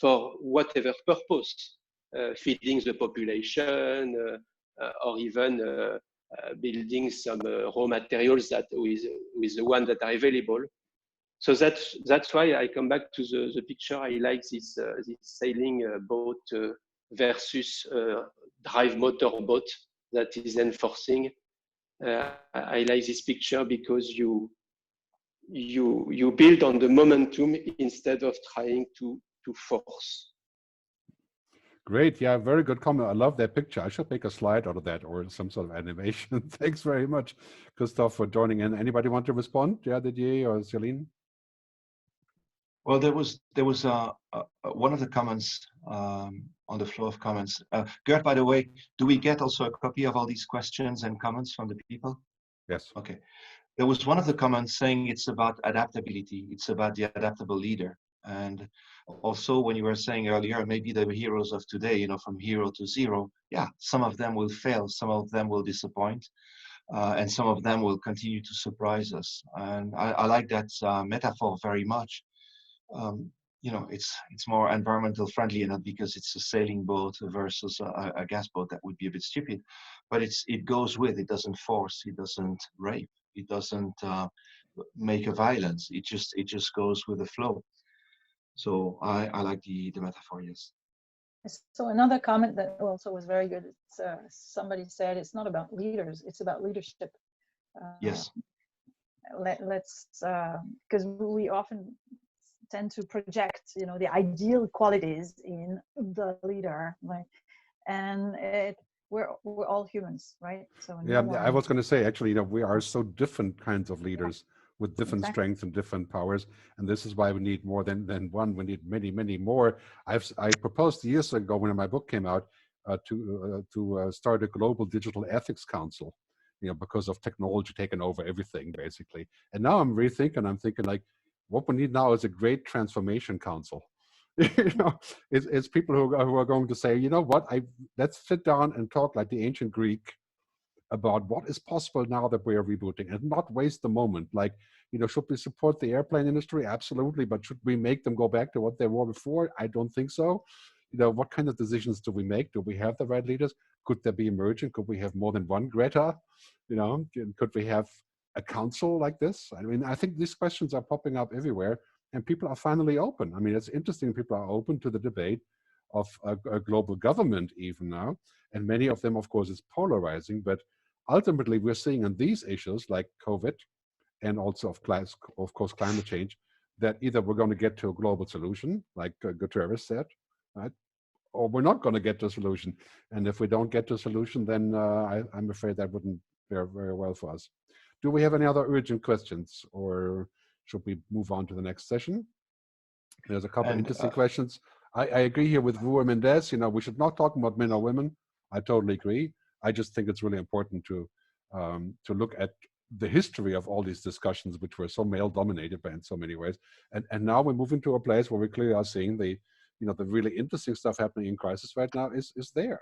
for whatever purpose, feeding the population, or even building some raw materials that with the one that are available. So that's why I come back to the picture. I like this sailing boat versus drive motor boat that is enforcing. I like this picture because you build on the momentum instead of trying to force. Great. Yeah, very good comment. I love that picture. I should make a slide out of that or some sort of animation. Thanks very much, Christophe, for joining in. Anybody want to respond? Yeah, Didier or Céline? Well, there was one of the comments on the flow of comments. Gerd, by the way, do we get also a copy of all these questions and comments from the people? Yes. Okay. There was one of the comments saying it's about adaptability. It's about the adaptable leader. And also when you were saying earlier, maybe the heroes of today, you know, from hero to zero, yeah, some of them will fail, some of them will disappoint, and some of them will continue to surprise us. And I like that metaphor very much. You know, it's more environmental friendly, and not because it's a sailing boat versus a gas boat. That would be a bit stupid, but it goes with, it doesn't force, it doesn't rape, it doesn't make a violence. It just goes with the flow. So I like the metaphor, yes. So another comment that also was very good. It's, somebody said it's not about leaders, it's about leadership. Yes. Let's because we often tend to project, you know, the ideal qualities in the leader, like, and we're all humans, right? So yeah, I was going to say, actually, you know, we are so different kinds of leaders with different strengths and different powers, and this is why we need more than one. We need many more. I proposed years ago when my book came out to start a global digital ethics council, you know, because of technology taking over everything basically. And now I'm rethinking. I'm thinking like, what we need now is a great transformation council. You know, it's people who are going to say, you know what, let's sit down and talk like the ancient Greek about what is possible now that we are rebooting, and not waste the moment. Like, you know, should we support the airplane industry? Absolutely. But should we make them go back to what they were before? I don't think so. You know, what kind of decisions do we make? Do we have the right leaders? Could there be emergent? Could we have more than one Greta? You know, could we have a council like this? I mean, I think these questions are popping up everywhere, and people are finally open. I mean, it's interesting. People are open to the debate of a global government even now. And many of them, of course, is polarizing, but ultimately we're seeing on these issues like COVID and also of course climate change, that either we're going to get to a global solution, like Guterres said, right? Or we're not going to get to a solution. And if we don't get to a solution, then I'm afraid that wouldn't fare very well for us. Do we have any other urgent questions, or should we move on to the next session? There's a couple of interesting questions. I agree here with Rua Mendez. You know, we should not talk about men or women. I totally agree. I just think it's really important to look at the history of all these discussions, which were so male-dominated in so many ways. And now we're moving to a place where we clearly are seeing the really interesting stuff happening in crisis right now is there.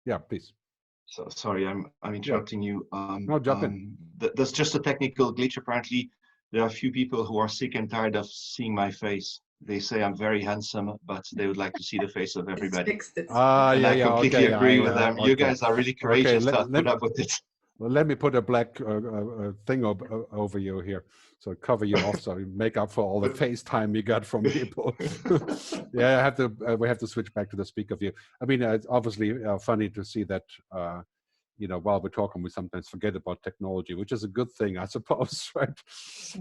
Yeah, please. So sorry, I'm interrupting you. No, jump in. There's just a technical glitch. Apparently, there are a few people who are sick and tired of seeing my face. They say I'm very handsome, but they would like to see the face of everybody. I completely agree with them. You guys are really courageous to put up with it. Well, let me put a black thing over you here, so cover you off, so you make up for all the FaceTime you got from people. Yeah, we have to switch back to the speaker view. I mean, it's obviously funny to see that. You know, while we're talking, we sometimes forget about technology, which is a good thing, I suppose, right?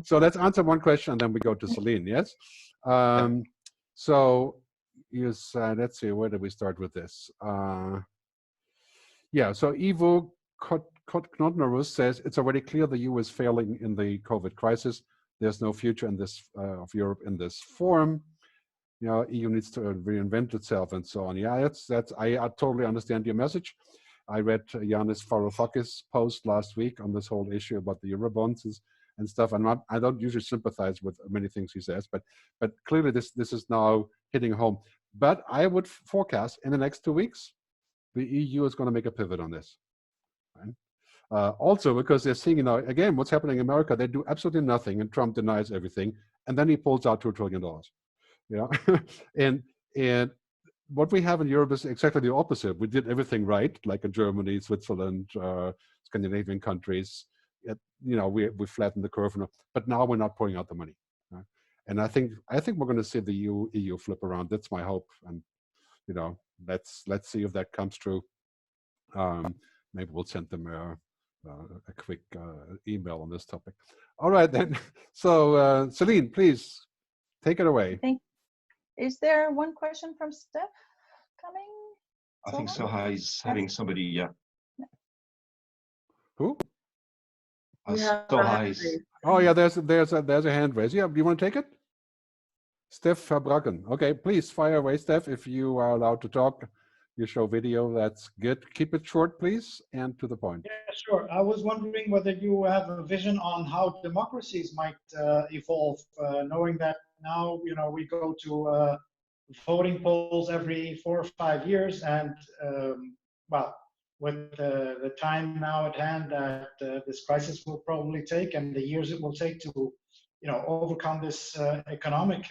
So let's answer one question, and then we go to Céline. Yes. So yes, let's see, where do we start with this? Yeah. So Ivo Knotnerus says it's already clear the EU is failing in the COVID crisis. There's no future in this of Europe in this form. You know, EU needs to reinvent itself and so on. Yeah, I totally understand your message. I read Yanis Varoufakis' post last week on this whole issue about the Eurobonds and stuff. I don't usually sympathize with many things he says, but clearly this is now hitting home. But I would forecast in the next 2 weeks, the EU is going to make a pivot on this. Right? Also, because they're seeing, you know, again, what's happening in America, they do absolutely nothing, and Trump denies everything, and then he pulls out $2 trillion. You know, and what we have in Europe is exactly the opposite. We did everything right, like in Germany, Switzerland, Scandinavian countries. You know, we flattened the curve, but now we're not pouring out the money. And I think we're going to see the EU flip around. That's my hope. And you know, let's see if that comes true. Maybe we'll send them a quick email on this topic. All right then. So Céline, please take it away. Is there one question from Steph coming? I think Soha is having somebody, yeah. Who? Soha is. Oh yeah, there's a hand raised. Yeah, do you want to take it? Steph Verbracken. Okay, please fire away, Steph. If you are allowed to talk, you show video. That's good. Keep it short, please, and to the point. Yeah, sure. I was wondering whether you have a vision on how democracies might evolve, knowing that now, you know, we go to voting polls every 4 or 5 years, and well, with the time now at hand that this crisis will probably take, and the years it will take to, you know, overcome this economic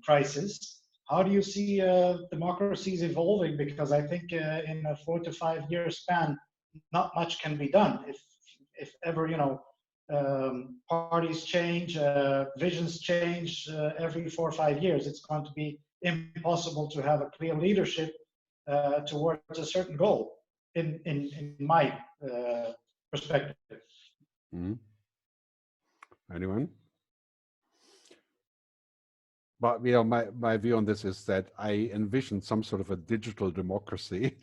crisis. How do you see democracies evolving? Because I think in a 4 to 5 year span, not much can be done. If ever, you know, parties change, visions change every 4 or 5 years, it's going to be impossible to have a clear leadership towards a certain goal, in my perspective. Mm-hmm. Anyone? But you know, my view on this is that I envision some sort of a digital democracy.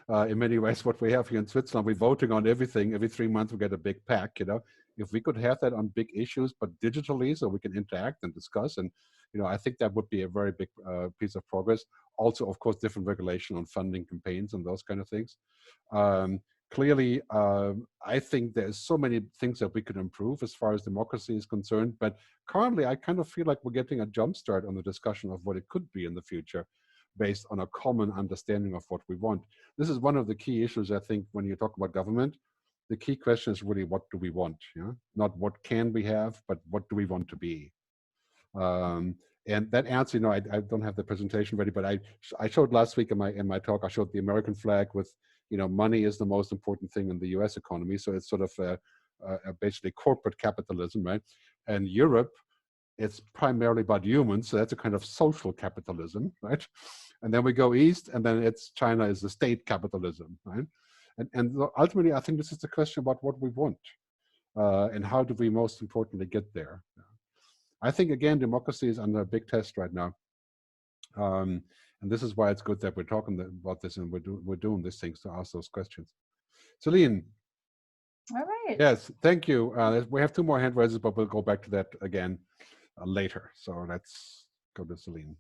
In many ways, what we have here in Switzerland, we're voting on everything. Every 3 months, we get a big pack. You know, if we could have that on big issues, but digitally, so we can interact and discuss, and you know, I think that would be a very big piece of progress. Also, of course, different regulation on funding campaigns and those kind of things. Clearly, I think there's so many things that we could improve as far as democracy is concerned, but currently I kind of feel like we're getting a jump start on the discussion of what it could be in the future based on a common understanding of what we want. This is one of the key issues, I think, when you talk about government. The key question is really, what do we want? You know? Not what can we have, but what do we want to be? And that answer, you know, I don't have the presentation ready, but I showed last week in my talk, I showed the American flag with, you know, money is the most important thing in the US economy. So it's sort of basically corporate capitalism, right? And Europe, it's primarily about humans. So that's a kind of social capitalism, right? And then we go east, and then it's China is the state capitalism, right? And ultimately, I think this is the question about what we want and how do we most importantly get there. I think, again, democracy is under a big test right now. And this is why it's good that we're talking about this and we're doing these things to ask those questions. Céline. All right. Yes, thank you. We have 2 more hand raises, but we'll go back to that again later. So let's go to Céline.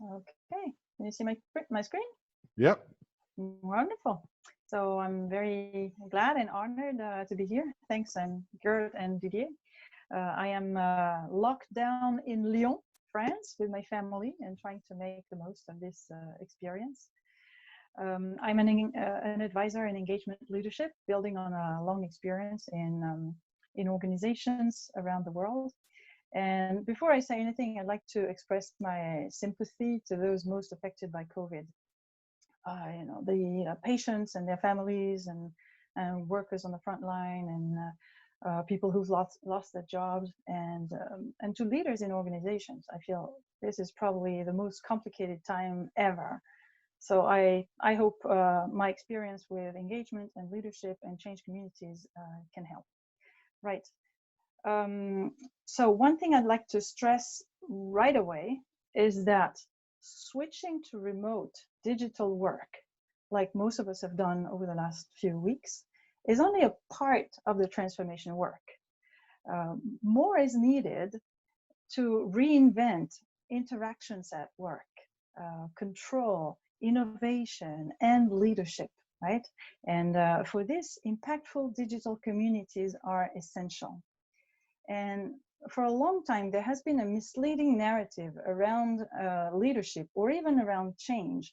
Okay. Can you see my screen? Yep. Wonderful. So I'm very glad and honored to be here. Thanks, Gerd and Didier. I am locked down in Lyon, France, with my family and trying to make the most of this experience. I'm an advisor in engagement leadership, building on a long experience in organizations around the world. And before I say anything, I'd like to express my sympathy to those most affected by COVID. You know, the patients and their families and workers on the front line and people who've lost their jobs and to leaders in organizations. I feel this is probably the most complicated time ever. So I hope my experience with engagement and leadership and change communities can help. Right. So one thing I'd like to stress right away is that switching to remote digital work, like most of us have done over the last few weeks, is only a part of the transformation work. More is needed to reinvent interactions at work, control, innovation, and leadership, right? And for this, impactful digital communities are essential. And for a long time, there has been a misleading narrative around leadership or even around change.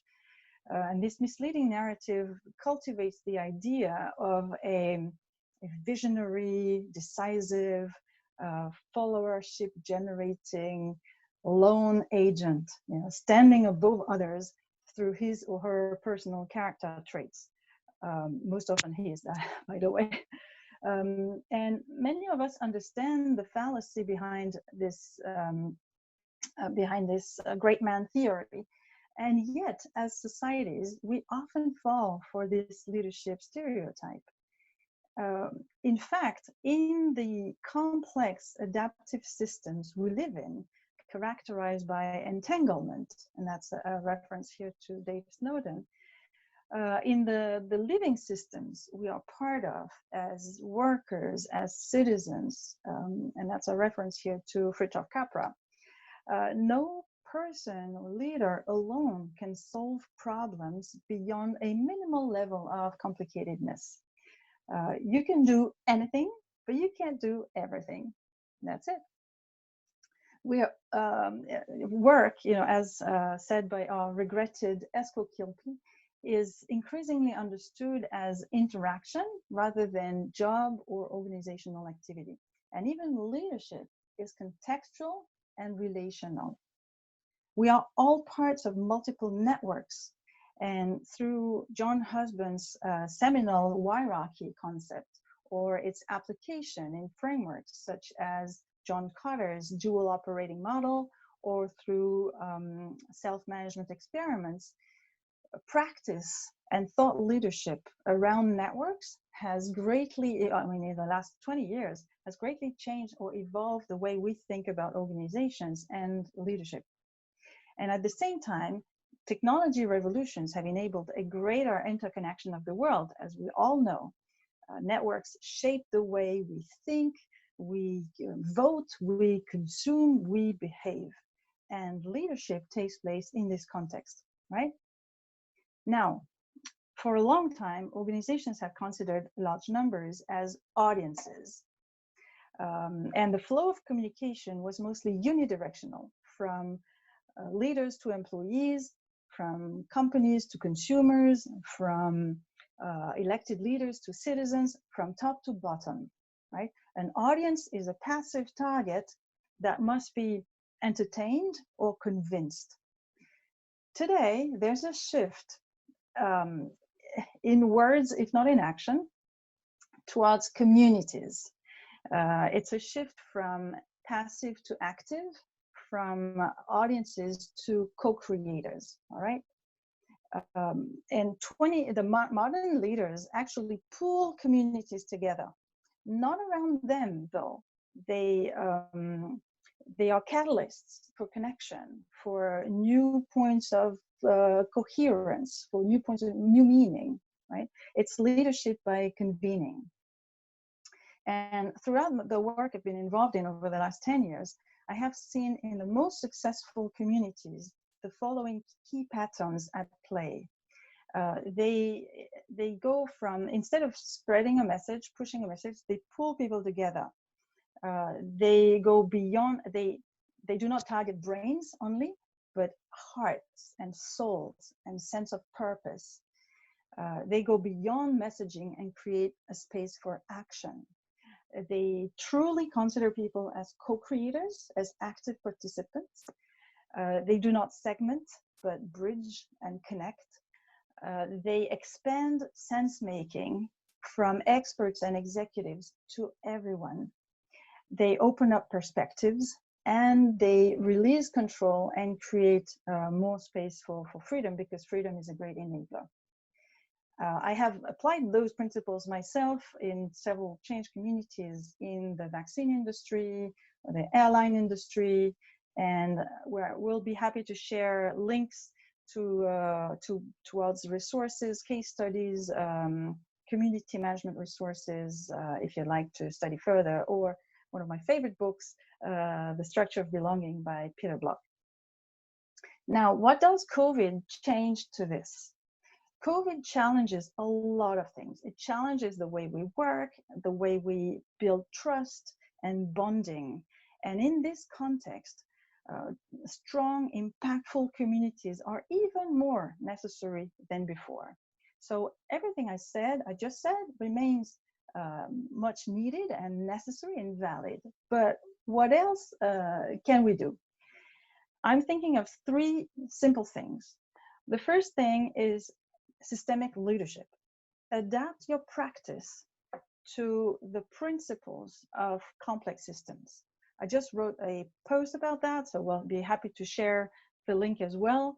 And this misleading narrative cultivates the idea of a visionary, decisive, followership generating lone agent, standing above others through his or her personal character traits. Most often he is that, by the way. And many of us understand the fallacy behind this great man theory. And yet, as societies, we often fall for this leadership stereotype. In fact, in the complex adaptive systems we live in, characterized by entanglement, and that's a reference here to Dave Snowden, in the living systems we are part of as workers, as citizens, and that's a reference here to Fritjof Capra, no person or leader alone can solve problems beyond a minimal level of complicatedness. You can do anything, but you can't do everything. That's it. We work, as said by our regretted Esko Kilpi, is increasingly understood as interaction rather than job or organizational activity. And even leadership is contextual and relational. We are all parts of multiple networks. And through John Husband's seminal hierarchy concept, or its application in frameworks such as John Cotter's dual operating model, or through self-management experiments, practice and thought leadership around networks has greatly, in the last 20 years, has greatly changed or evolved the way we think about organizations and leadership. And at the same time, technology revolutions have enabled a greater interconnection of the world, as we all know. Networks shape the way we think, we vote, we consume, we behave. And leadership takes place in this context, right? Now, for a long time, organizations have considered large numbers as audiences. And the flow of communication was mostly unidirectional, from leaders to employees, from companies to consumers, from elected leaders to citizens, from top to bottom, right? An audience is a passive target that must be entertained or convinced. Today, there's a shift in words, if not in action, towards communities. It's a shift from passive to active, from audiences to co-creators, all right? And the modern leaders actually pull communities together, not around them though. They are catalysts for connection, for new points of coherence, for new points of new meaning, right? It's leadership by convening. And throughout the work I've been involved in over the last 10 years, I have seen in the most successful communities the following key patterns at play. They go from, instead of spreading a message, pushing a message, they pull people together. They go beyond, they do not target brains only, but hearts and souls and sense of purpose. They go beyond messaging and create a space for action. They truly consider people as co-creators, as active participants. They do not segment, but bridge and connect. They expand sense-making from experts and executives to everyone. They open up perspectives, and they release control and create more space for freedom, because freedom is a great enabler. I have applied those principles myself in several change communities in the vaccine industry, or the airline industry, and we'll be happy to share links towards resources, case studies, community management resources if you'd like to study further, or one of my favorite books, The Structure of Belonging by Peter Block. Now, what does COVID change to this? COVID challenges a lot of things. It challenges the way we work, the way we build trust and bonding. And in this context, strong, impactful communities are even more necessary than before. So everything I just said remains much needed and necessary and valid. But what else can we do? I'm thinking of three simple things. The first thing is systemic leadership. Adapt your practice to the principles of complex systems. I just wrote a post about that, so we'll be happy to share the link as well.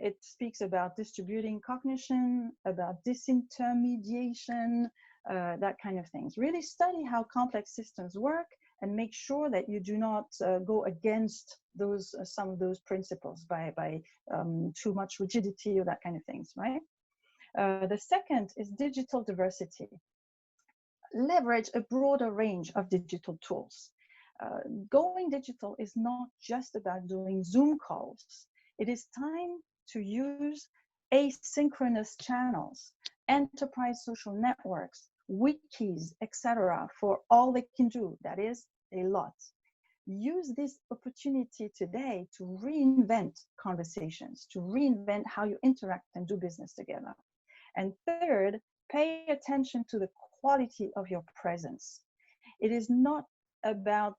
It speaks about distributing cognition, about disintermediation, that kind of things. Really study how complex systems work and make sure that you do not go against those some of those principles by too much rigidity or that kind of things, right? The second is digital diversity. Leverage a broader range of digital tools. Going digital is not just about doing Zoom calls. It is time to use asynchronous channels, enterprise social networks, wikis, etc. for all they can do. That is a lot. Use this opportunity today to reinvent conversations, to reinvent how you interact and do business together. And third, pay attention to the quality of your presence. It is not about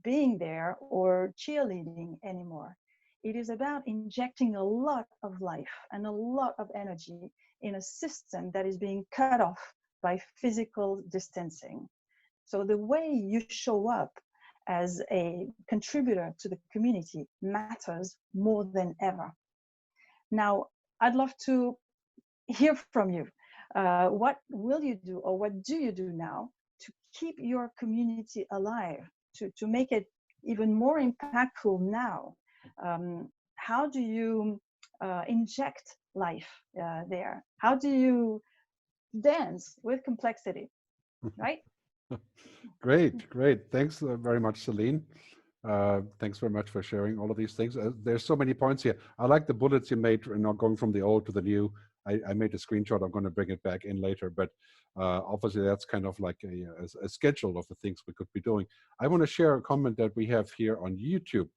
being there or cheerleading anymore. It is about injecting a lot of life and a lot of energy in a system that is being cut off by physical distancing. So the way you show up as a contributor to the community matters more than ever. Now, I'd love to hear from you. What will you do, or what do you do now to keep your community alive, to make it even more impactful now? How do you inject life there? How do you dance with complexity, right? Great, great. Thanks very much, Céline. Thanks very much for sharing all of these things. There's so many points here. I like the bullets you made, going from the old to the new. I made a screenshot. I'm going to bring it back in later, but obviously that's kind of like a schedule of the things we could be doing. I want to share a comment that we have here on YouTube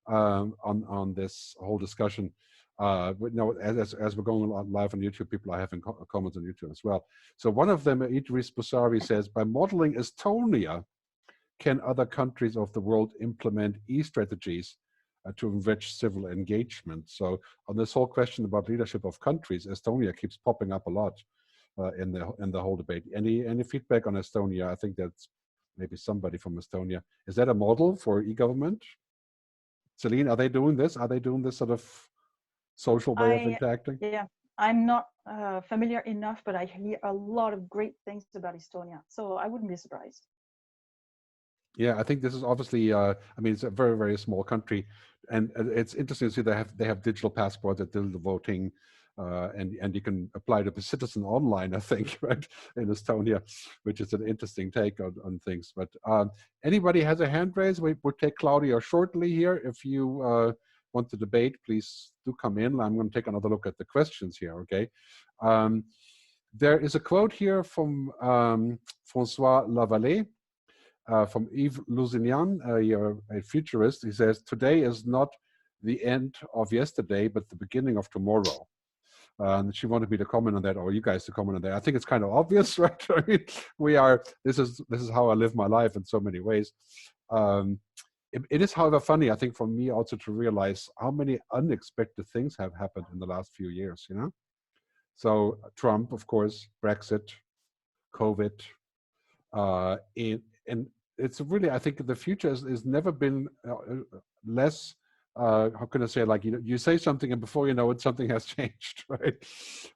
on this whole discussion. As we're going live on YouTube, people are having comments on YouTube as well. So one of them, Idris Boussari, says, by modeling Estonia, can other countries of the world implement e-strategies to enrich civil engagement? So on this whole question about leadership of countries, Estonia keeps popping up a lot in the whole debate. Any feedback on Estonia? I think that's maybe somebody from Estonia. Is that a model for e-government? Céline, are they doing this? Are they doing this sort of social way of interacting? Yeah, I'm not familiar enough, but I hear a lot of great things about Estonia, so I wouldn't be surprised. Yeah, I think this is obviously, I mean, it's a very, very small country, and it's interesting to see they have digital passports, digital voting, and you can apply to be citizen online, I think, right, in Estonia, which is an interesting take on things. But anybody has a hand raised? We'll take Claudia shortly here. If you want to debate, please do come in. I'm going to take another look at the questions here, okay? There is a quote here from François Lavallée, from Yves Lusignan, a futurist. He says, today is not the end of yesterday, but the beginning of tomorrow. And she wanted me to comment on that, or you guys to comment on that. I think it's kind of obvious, right? I mean, this is how I live my life in so many ways. It is, however, funny, I think, for me also to realize how many unexpected things have happened in the last few years, you know? So Trump, of course, Brexit, COVID, and it's really, I think the future has never been less, how can I say, like, you say something and before you know it, something has changed, right?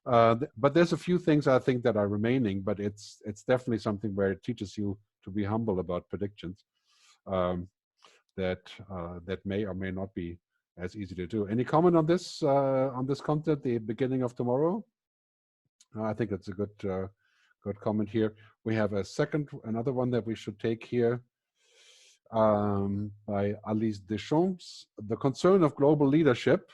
But there's a few things I think that are remaining, but it's definitely something where it teaches you to be humble about predictions that may or may not be as easy to do. Any comment on this content, the beginning of tomorrow? I think it's a good good comment here. We have another one that we should take here by Alice Deschamps. The concern of global leadership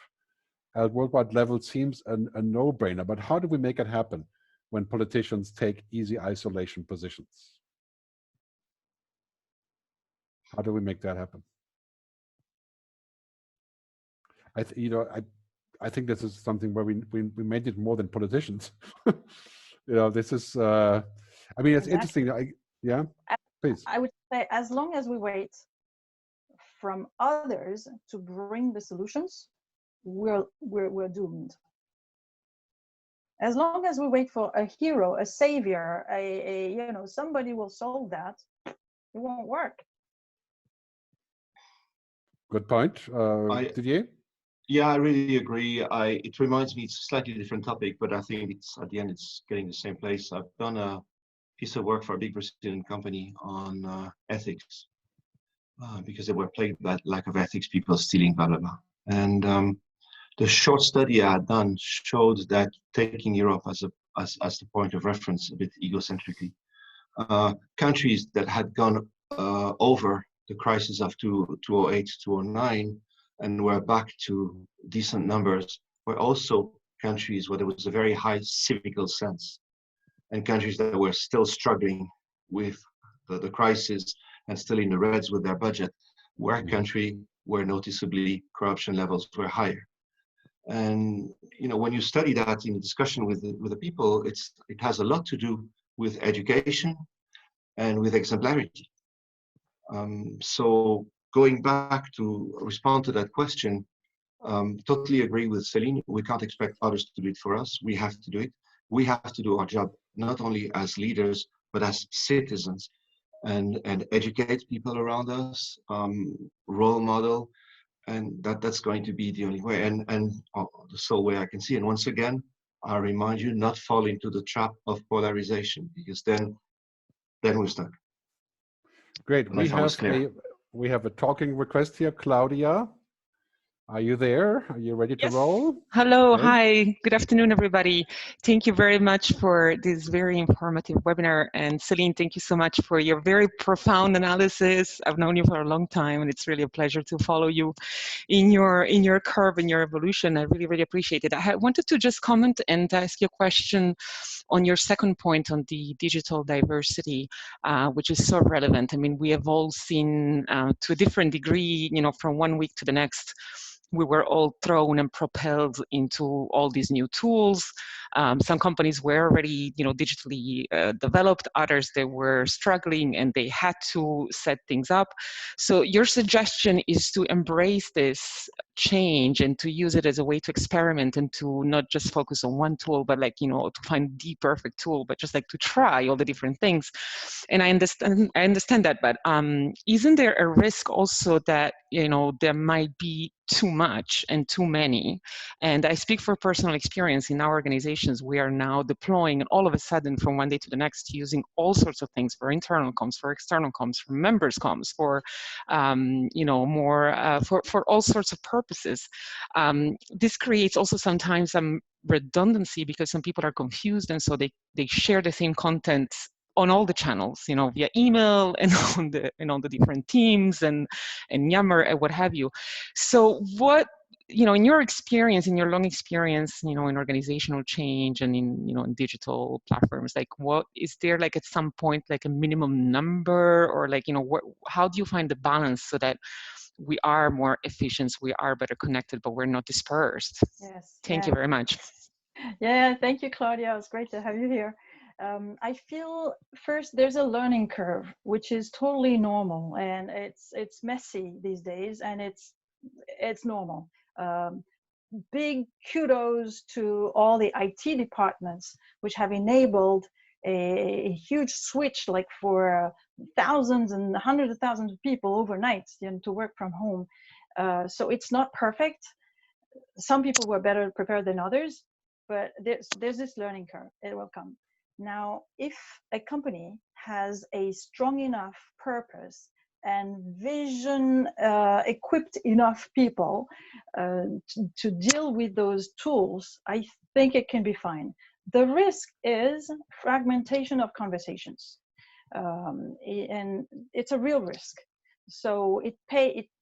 at worldwide level seems a no-brainer, but how do we make it happen when politicians take easy isolation positions? How do we make that happen? I think this is something where we made it more than politicians. This is. I mean, it's interesting. Yeah, please. I would say, as long as we wait from others to bring the solutions, we're doomed. As long as we wait for a hero, a savior, somebody will solve that, it won't work. Good point. Didier? Yeah, I really agree. It reminds me, it's a slightly different topic, but I think it's at the end, it's getting the same place. I've done a piece of work for a big Brazilian company on ethics because they were plagued by lack of ethics, people stealing, blah, blah, blah. And the short study I had done showed that taking Europe as the point of reference, a bit egocentrically, countries that had gone over the crisis of 2008, 2009, and were back to decent numbers, were also countries where there was a very high civical sense, and countries that were still struggling with the crisis and still in the reds with their budget were a country where noticeably corruption levels were higher. And when you study that in discussion with the people, it has a lot to do with education and with exemplarity. So going back to respond to that question, totally agree with Céline. We can't expect others to do it for us. We have to do it. We have to do our job, not only as leaders, but as citizens, and educate people around us, role model, and that's going to be the only way, and the sole way I can see. And once again, I remind you, not fall into the trap of polarization, because then we're stuck. Great. We have a talking request here. Claudia, are you there? Are you ready to roll? Hello. Okay. Hi. Good afternoon, everybody. Thank you very much for this very informative webinar. And Céline, thank you so much for your very profound analysis. I've known you for a long time, and it's really a pleasure to follow you in your curve and your evolution. I really, really appreciate it. I wanted to just comment and ask you a question on your second point on the digital diversity, which is so relevant. I mean, we have all seen to a different degree, from one week to the next, we were all thrown and propelled into all these new tools. Some companies were already, digitally developed. Others, they were struggling and they had to set things up. So your suggestion is to embrace this change and to use it as a way to experiment and to not just focus on one tool, but to find the perfect tool, but just to try all the different things. And I understand that, but isn't there a risk also that, there might be too much and too many? And I speak for personal experience. In our organizations, we are now deploying, and all of a sudden from one day to the next, using all sorts of things for internal comms, for external comms, for members comms, for for all sorts of purposes. This creates also sometimes some redundancy because some people are confused, and so they share the same content on all the channels, via email and on the different teams and Yammer and what have you. So what, in your experience, in your long experience, in organizational change and in digital platforms, what is there at some point a minimum number, or how do you find the balance so that we are more efficient, we are better connected, but we're not dispersed? Yes. Thank you very much. Yeah, thank you, Claudia. It's great to have you here. I feel first there's a learning curve, which is totally normal, and it's messy these days, and it's normal. Big kudos to all the IT departments which have enabled a huge switch, for thousands and hundreds of thousands of people overnight, to work from home. So it's not perfect. Some people were better prepared than others, but there's this learning curve. It will come. Now, if a company has a strong enough purpose and vision, equipped enough people to deal with those tools, I think it can be fine. The risk is fragmentation of conversations, and it's a real risk. So it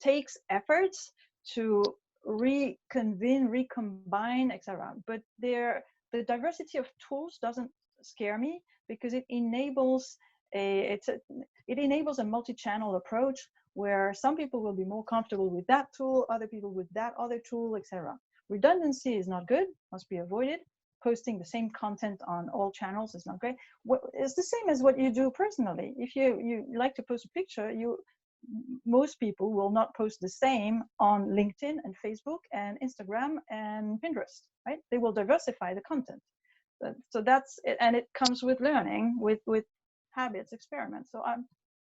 takes efforts to reconvene, recombine, etc. But the diversity of tools doesn't scare me, because it enables a multi-channel approach where some people will be more comfortable with that tool, other people with that other tool, etc. Redundancy is not good, must be avoided. Posting the same content on all channels is not great. It's the same as what you do personally. If you like to post a picture, most people will not post the same on LinkedIn and Facebook and Instagram and Pinterest, right? They will diversify the content. So that's it, and it comes with learning, with habits, experiments. So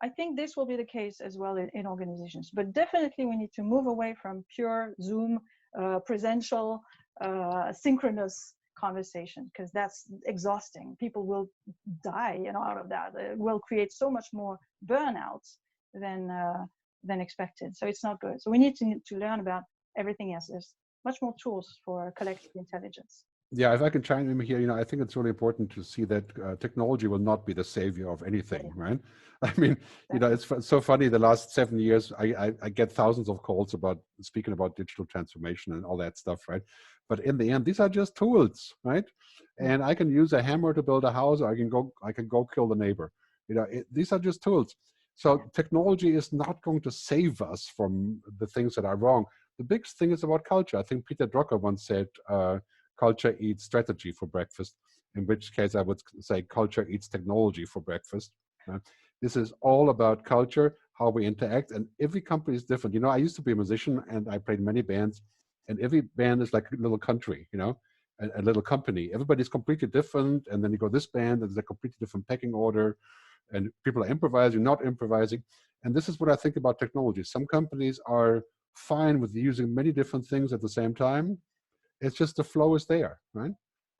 I think this will be the case as well in organizations. But definitely we need to move away from pure Zoom, presential, synchronous conversation, because that's exhausting. People will die, out of that. It will create so much more burnout than expected. So it's not good. So we need to learn about everything else. There's much more tools for collective intelligence. Yeah, if I can chime in here, I think it's really important to see that technology will not be the savior of anything, right? I mean, it's so funny. The last 7 years, I get thousands of calls speaking about digital transformation and all that stuff, right? But in the end, these are just tools, right? And I can use a hammer to build a house, or I can go kill the neighbor. These are just tools. So technology is not going to save us from the things that are wrong. The big thing is about culture. I think Peter Drucker once said, culture eats strategy for breakfast, in which case I would say culture eats technology for breakfast. This is all about culture, how we interact, and every company is different. I used to be a musician and I played many bands, and every band is like a little country, a little company. Everybody's completely different, and then you go this band, and there's a completely different pecking order, and people are improvising, not improvising. And this is what I think about technology. Some companies are fine with using many different things at the same time. It's just the flow is there, right?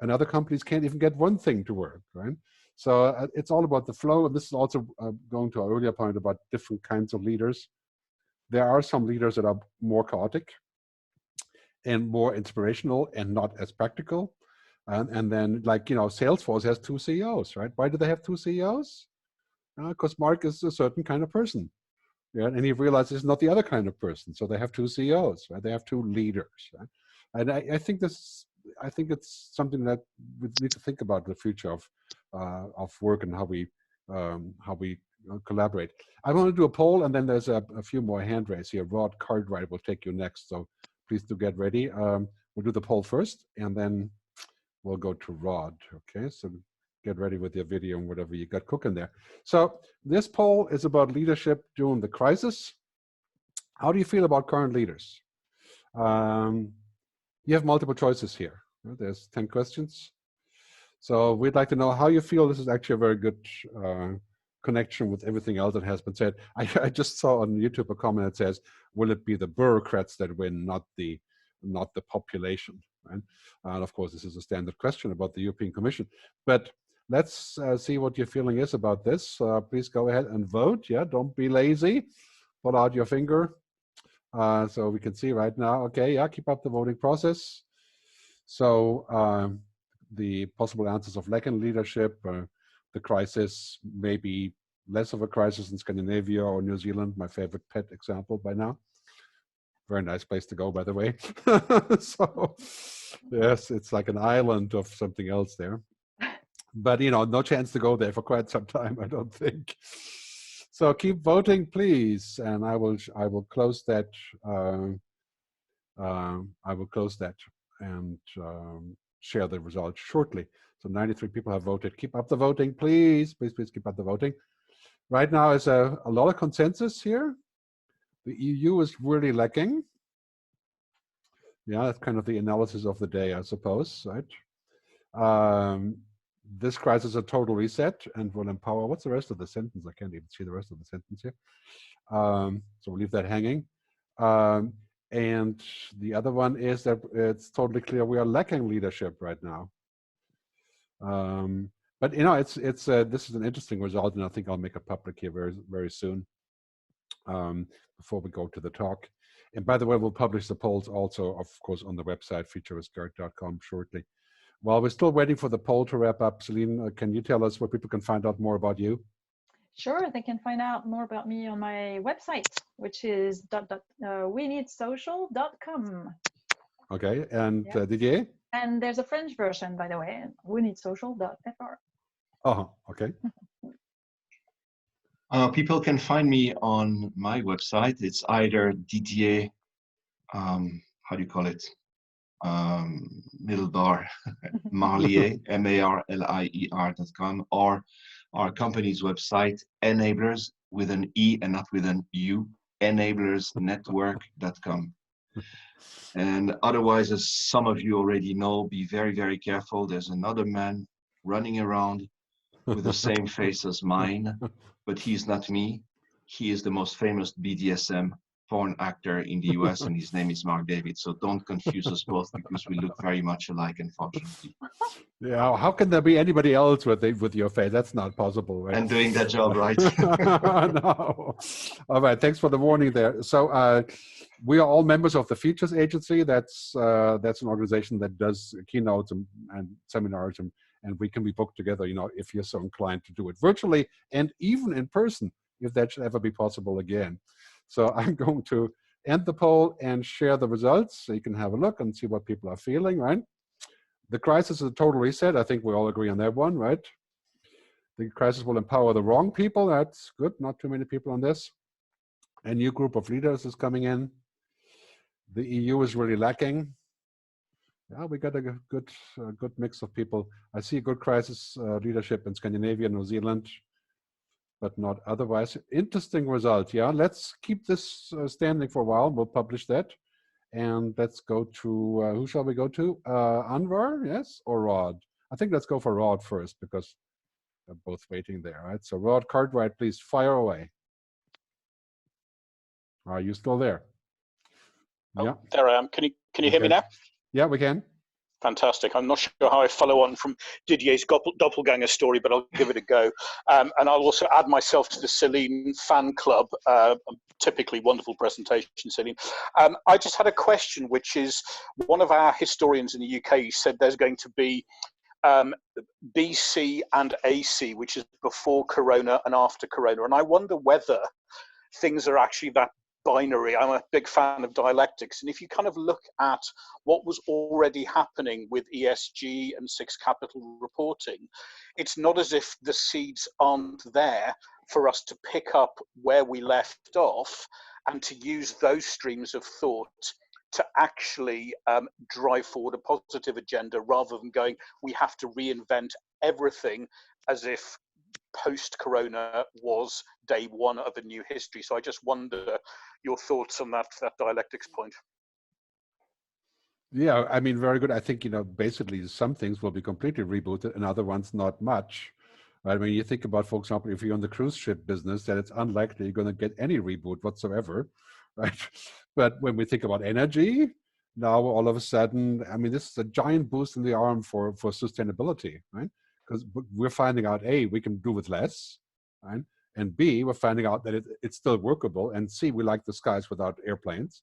And other companies can't even get one thing to work, right? So it's all about the flow. And this is also going to our earlier point about different kinds of leaders. There are some leaders that are more chaotic and more inspirational and not as practical. And then, Salesforce has 2 CEOs, right? Why do they have 2 CEOs? Because Mark is a certain kind of person. Yeah, and he realizes he's not the other kind of person. So they have 2 CEOs, right? They have 2 leaders, right? And I think it's something that we need to think about the future of work and how we collaborate. I want to do a poll, and then there's a few more hand raised here. Rod Cartwright will take you next, so please do get ready. We'll do the poll first, and then we'll go to Rod. Okay, so get ready with your video and whatever you got cooking there. So this poll is about leadership during the crisis. How do you feel about current leaders? You have multiple choices here. There's 10 questions. So we'd like to know how you feel. This is actually a very good connection with everything else that has been said. I just saw on YouTube a comment that says, will it be the bureaucrats that win, not the population? Right? And of course, this is a standard question about the European Commission. But let's see what your feeling is about this. Please go ahead and vote. Yeah, don't be lazy. Pull out your finger. So we can see right now, okay, yeah, keep up the voting process. So the possible answers of lack in leadership, the crisis, maybe less of a crisis in Scandinavia or New Zealand, my favorite pet example by now. Very nice place to go, by the way. So yes, it's like an island of something else there. But, no chance to go there for quite some time, I don't think. So keep voting, please, and I will close that. I will close that and share the results shortly. So 93 people have voted. Keep up the voting, please. Please keep up the voting. Right now is a lot of consensus here. The EU is really lacking. Yeah, that's kind of the analysis of the day, I suppose, right? This crisis is a total reset and will empower. What's the rest of the sentence? I can't even see the rest of the sentence here. So we'll leave that hanging. And the other one is that it's totally clear we are lacking leadership right now. But this is an interesting result, and I think I'll make it public here very, very soon before we go to the talk. And by the way, we'll publish the polls also, of course, on the website futurewithgerd.com shortly. While we're still waiting for the poll to wrap up, Céline, can you tell us where people can find out more about you? Sure, they can find out more about me on my website, which is weneedsocial.com. Okay, and Yeah. Didier? And there's a French version, by the way, weneedsocial.fr. Oh, okay. People can find me on my website. It's either Didier, how do you call it? Middle bar, Marlier, MARLIER.com, or our company's website, Enablers, with an E and not with an U, enablersnetwork.com. And otherwise, as some of you already know, be very, very careful. There's another man running around with the same face as mine, but he's not me. He is the most famous BDSM porn actor in the US, and his name is Mark David. So don't confuse us both, because we look very much alike, unfortunately. Yeah, how can there be anybody else with your face? That's not possible, right? And doing that job right. No. All right, thanks for the warning there. So we are all members of the Features Agency. That's an organization that does keynotes and seminars, and we can be booked together, you know, if you're so inclined to do it virtually and even in person, if that should ever be possible again. So I'm going to end the poll and share the results so you can have a look and see what people are feeling, right? The crisis is a total reset. I think we all agree on that one, right? The crisis will empower the wrong people. That's good. Not too many people on this. A new group of leaders is coming in. The EU is really lacking. Yeah, we got a good mix of people. I see a good crisis leadership in Scandinavia, New Zealand, but not otherwise. Interesting result. Yeah, let's keep this standing for a while. We'll publish that. And let's go to, who shall we go to? Anwar, yes, or Rod? I think let's go for Rod first, because they're both waiting there, right? So Rod Cartwright, please fire away. Are you still there? Oh, yeah. There I am. Can you hear me now? Yeah, we can. Fantastic. I'm not sure how I follow on from Didier's doppelganger story, but I'll give it a go. And I'll also add myself to the Céline fan club. Typically wonderful presentation, Céline. I just had a question, which is, one of our historians in the UK said there's going to be BC and AC, which is before Corona and after Corona. And I wonder whether things are actually that binary. I'm a big fan of dialectics, and if you kind of look at what was already happening with ESG and Six Capital reporting, it's not as if the seeds aren't there for us to pick up where we left off and to use those streams of thought to actually drive forward a positive agenda, rather than going, we have to reinvent everything as if post-Corona was day one of a new history. So I just wonder your thoughts on that dialectics point. Yeah, I mean, very good. I think, you know, basically some things will be completely rebooted and other ones not much. Right? I mean, you think about, for example, if you're in the cruise ship business, then it's unlikely you're going to get any reboot whatsoever, right? But when we think about energy, now all of a sudden, I mean, this is a giant boost in the arm for sustainability, right? Because we're finding out, A, we can do with less, right? And B, we're finding out that it's still workable. And C, we like the skies without airplanes.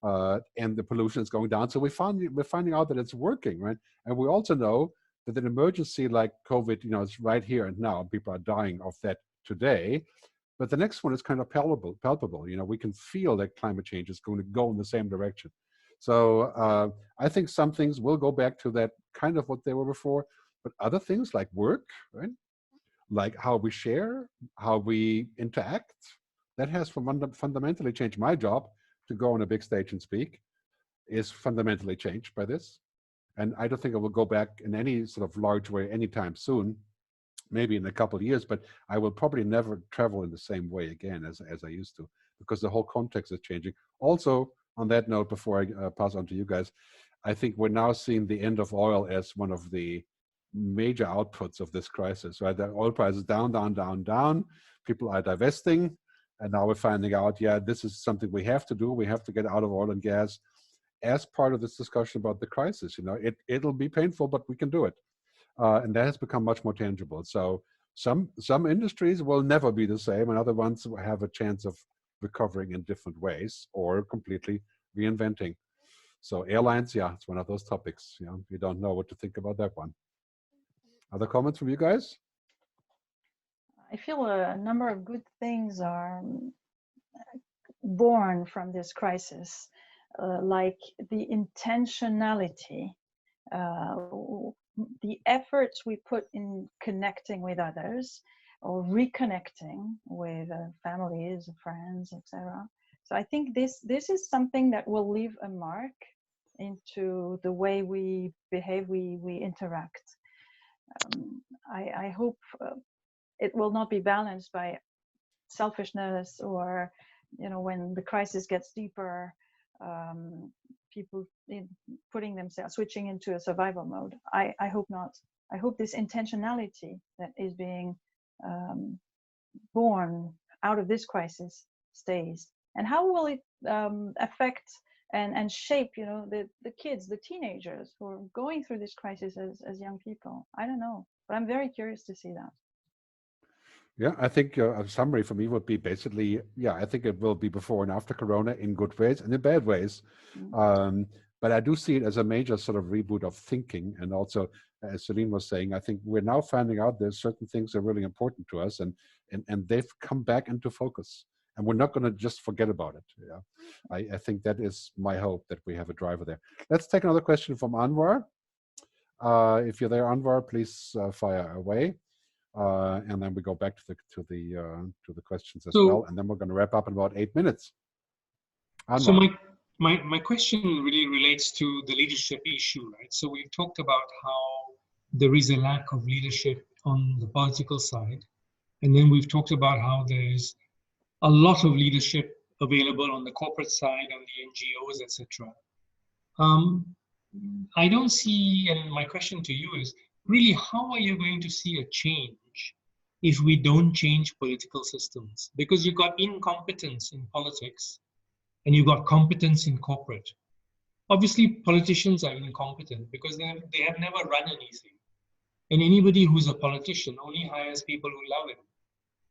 And the pollution is going down. So we're finding out that it's working, right? And we also know that an emergency like COVID, you know, is right here and now. People are dying of that today. But the next one is kind of palpable. You know, we can feel that climate change is going to go in the same direction. So I think some things will go back to that kind of what they were before. But other things like work, right? Like how we share, how we interact, that has fundamentally changed. My job to go on a big stage and speak is fundamentally changed by this. And I don't think I will go back in any sort of large way anytime soon, maybe in a couple of years, but I will probably never travel in the same way again as I used to, because the whole context is changing. Also, on that note, before I pass on to you guys, I think we're now seeing the end of oil as one of the major outputs of this crisis, right? The oil price is down, down, down, down. People are divesting. And now we're finding out, yeah, this is something we have to do. We have to get out of oil and gas as part of this discussion about the crisis. You know, it'll be painful, but we can do it. And that has become much more tangible. So some industries will never be the same, and other ones will have a chance of recovering in different ways or completely reinventing. So airlines, yeah, it's one of those topics. Yeah, you don't know what to think about that one. Other comments from you guys? I feel a number of good things are born from this crisis, like the intentionality, the efforts we put in connecting with others or reconnecting with families, friends, etc. So I think this is something that will leave a mark into the way we behave, we interact. I hope it will not be balanced by selfishness, or when the crisis gets deeper, people putting themselves, switching into a survival mode. I hope not. I hope this intentionality that is being born out of this crisis stays. And how will it affect and shape, the kids, the teenagers who are going through this crisis as young people? I don't know, but I'm very curious to see that. Yeah, I think a summary for me would be basically, yeah, I think it will be before and after Corona in good ways and in bad ways. But I do see it as a major sort of reboot of thinking. And also, as Céline was saying, I think we're now finding out there's certain things that are really important to us, and they've come back into focus. And we're not going to just forget about it. Yeah, I think that is my hope, that we have a driver there. Let's take another question from Anwar. If you're there, Anwar, please fire away. And then we go back to the questions as well, and then we're going to wrap up in about 8 minutes. Anwar. So my question really relates to the leadership issue, right? So we've talked about how there is a lack of leadership on the political side, and then we've talked about how there's a lot of leadership available on the corporate side, on the NGOs, etc. I don't see, and my question to you is, really, how are you going to see a change if we don't change political systems? Because you've got incompetence in politics and you've got competence in corporate. Obviously, politicians are incompetent because they have never run anything. And anybody who's a politician only hires people who love him.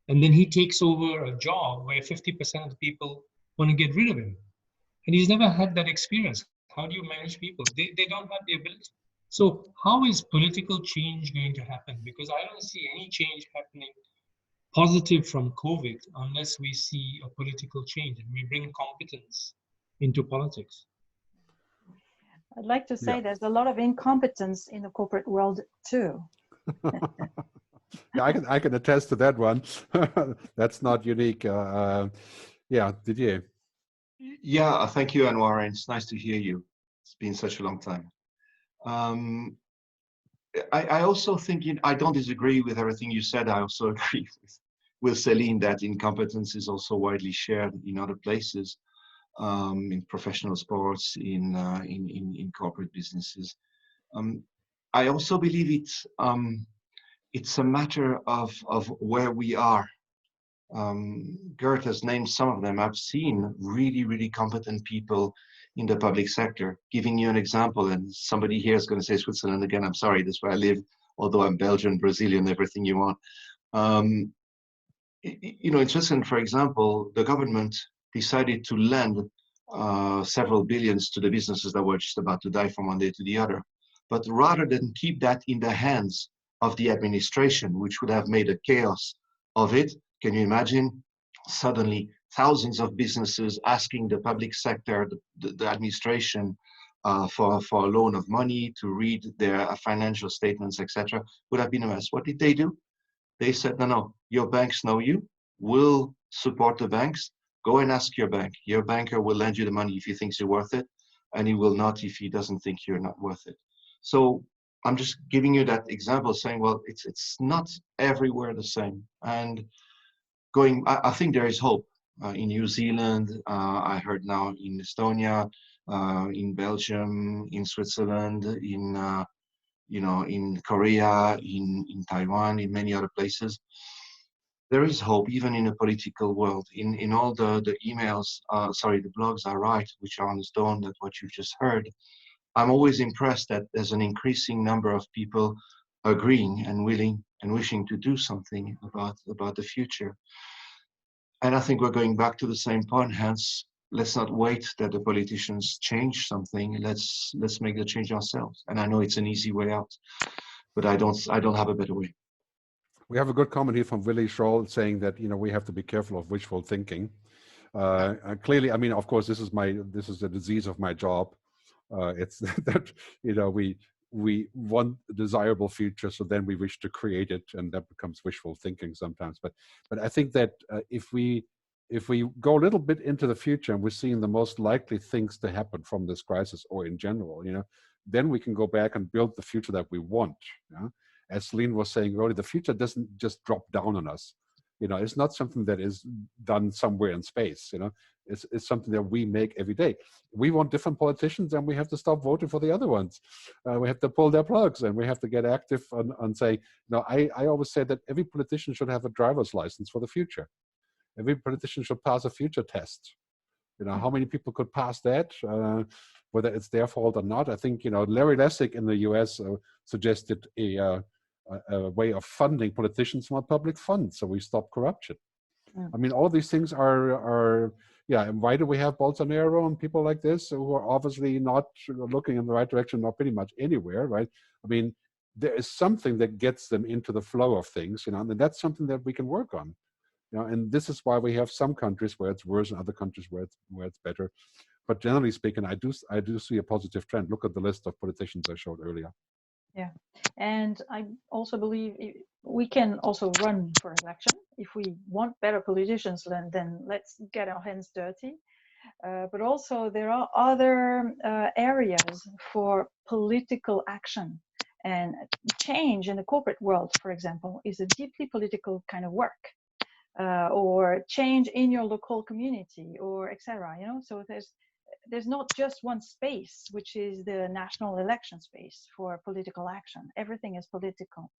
And then he takes over a job where 50% of the people want to get rid of him. And he's never had that experience. How do you manage people? They don't have the ability. So how is political change going to happen? Because I don't see any change happening positive from COVID unless we see a political change and we bring competence into politics. I'd like to say there's a lot of incompetence in the corporate world too. Yeah, I can attest to that one. That's not unique. Yeah, Didier. Yeah, thank you, Anwar. It's nice to hear you. It's been such a long time. I also think, I don't disagree with everything you said. I also agree with Céline that incompetence is also widely shared in other places, in professional sports, in corporate businesses. I also believe it's a matter of where we are. Gerd has named some of them. I've seen really, really competent people in the public sector. Giving you an example, and somebody here is going to say Switzerland again. I'm sorry, that's where I live, although I'm Belgian, Brazilian, everything you want. In Switzerland, for example, the government decided to lend several billions to the businesses that were just about to die from one day to the other. But rather than keep that in the hands of the administration, which would have made a chaos of it, can you imagine suddenly thousands of businesses asking the public sector, the administration, for a loan of money to read their financial statements, etc., would have been a mess. What did they do? They said, no, your banks know you, we'll support the banks, go and ask your bank. Your banker will lend you the money if he thinks you're worth it, and he will not if he doesn't think you're not worth it. So I'm just giving you that example, saying, well, it's not everywhere the same. And I think there is hope. In New Zealand, I heard now in Estonia, in Belgium, in Switzerland, in Korea, in Taiwan, in many other places. There is hope, even in the political world. In all the emails, the blogs I write, which are on the stone, that what you've just heard, I'm always impressed that there's an increasing number of people agreeing and willing and wishing to do something about the future. And I think we're going back to the same point, hence let's not wait that the politicians change something. Let's make the change ourselves. And I know it's an easy way out, but I don't have a better way. We have a good comment here from Willie Schroll saying that, you know, we have to be careful of wishful thinking. Clearly, I mean, of course, this is the disease of my job. It's that, you know, we want a desirable future, so then we wish to create it, and that becomes wishful thinking sometimes. But I think that if we go a little bit into the future and we're seeing the most likely things to happen from this crisis or in general, you know, then we can go back and build the future that we want. You know? As Céline was saying earlier, the future doesn't just drop down on us. You know, it's not something that is done somewhere in space. You know, it's something that we make every day. We want different politicians, and we have to stop voting for the other ones. We have to pull their plugs, and we have to get active on saying, no, I always say that every politician should have a driver's license for the future. Every politician should pass a future test. You know, how many people could pass that, whether it's their fault or not? I think, you know, Larry Lessig in the US suggested a way of funding politicians from public funds, so we stop corruption. Yeah. I mean, all these things are yeah, and why do we have Bolsonaro and people like this who are obviously not looking in the right direction, not pretty much anywhere, right? I mean, there is something that gets them into the flow of things, you know, and that's something that we can work on. You know, and this is why we have some countries where it's worse and other countries where it's better. But generally speaking, I do see a positive trend. Look at the list of politicians I showed earlier. Yeah, and I also believe we can also run for election. If we want better politicians, then let's get our hands dirty. But also there are other areas for political action. And change in the corporate world, for example, is a deeply political kind of work. Or change in your local community, or etc. You know, so there's not just one space, which is the national election space for political action. Everything is political.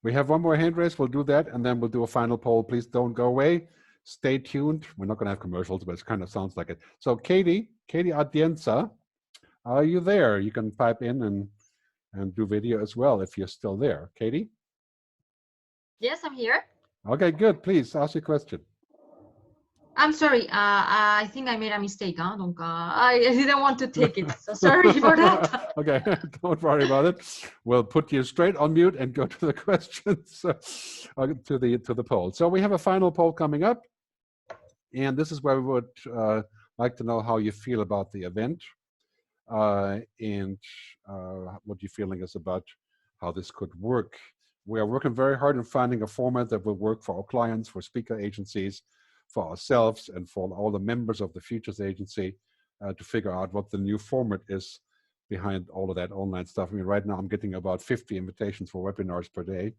We have one more hand raise. We'll do that, and then we'll do a final poll. Please don't go away. Stay tuned. We're not going to have commercials, but it kind of sounds like it. So Katie Atienza, are you there? You can pipe in and do video as well if you're still there. Katie? Yes, I'm here. Okay, good. Please ask your question. I'm sorry. I think I made a mistake. Donc, I didn't want to take it. So sorry for that. Okay, don't worry about it. We'll put you straight on mute and go to the questions, to the poll. So we have a final poll coming up, and this is where we would like to know how you feel about the event, and what your feeling is about how this could work. We are working very hard on finding a format that will work for our clients, for speaker agencies, for ourselves, and for all the members of the Futures Agency to figure out what the new format is behind all of that online stuff. I mean, right now I'm getting about 50 invitations for webinars per day.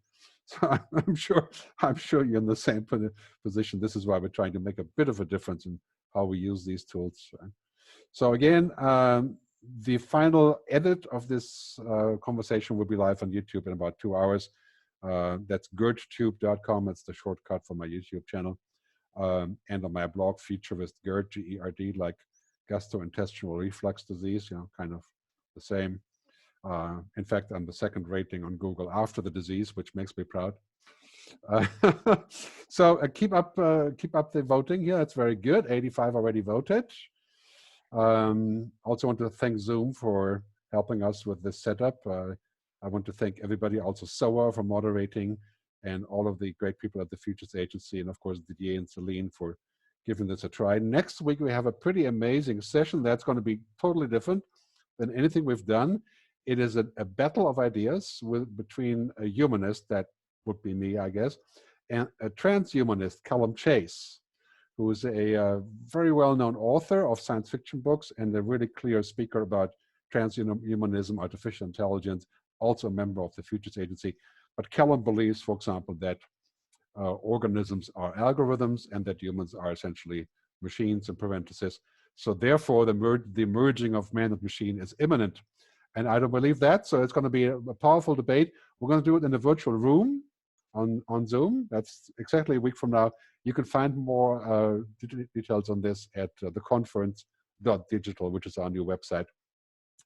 So I'm sure you're in the same position. This is why we're trying to make a bit of a difference in how we use these tools. So again, the final edit of this conversation will be live on YouTube in about 2 hours. That's gerdtube.com. It's the shortcut for my YouTube channel. And on my blog, Feature with Gerd, G-E-R-D, like gastrointestinal reflux disease, you know, kind of the same. In fact, I'm the second rating on Google after the disease, which makes me proud. So keep up the voting here. It's very good. 85 already voted. Also want to thank Zoom for helping us with this setup. I want to thank everybody, also SOA for moderating, and all of the great people at the Futures Agency, and of course Didier and Céline for giving this a try. Next week we have a pretty amazing session that's going to be totally different than anything we've done. It is a battle of ideas between a humanist, that would be me, I guess, and a transhumanist, Callum Chase, who is a very well-known author of science fiction books and a really clear speaker about transhumanism, artificial intelligence, also a member of the Futures Agency. But Callum believes, for example, that organisms are algorithms and that humans are essentially machines and parentheses. So therefore, the merging of man and machine is imminent. And I don't believe that, so it's going to be a powerful debate. We're going to do it in a virtual room on Zoom. That's exactly a week from now. You can find more details on this at theconference.digital, which is our new website,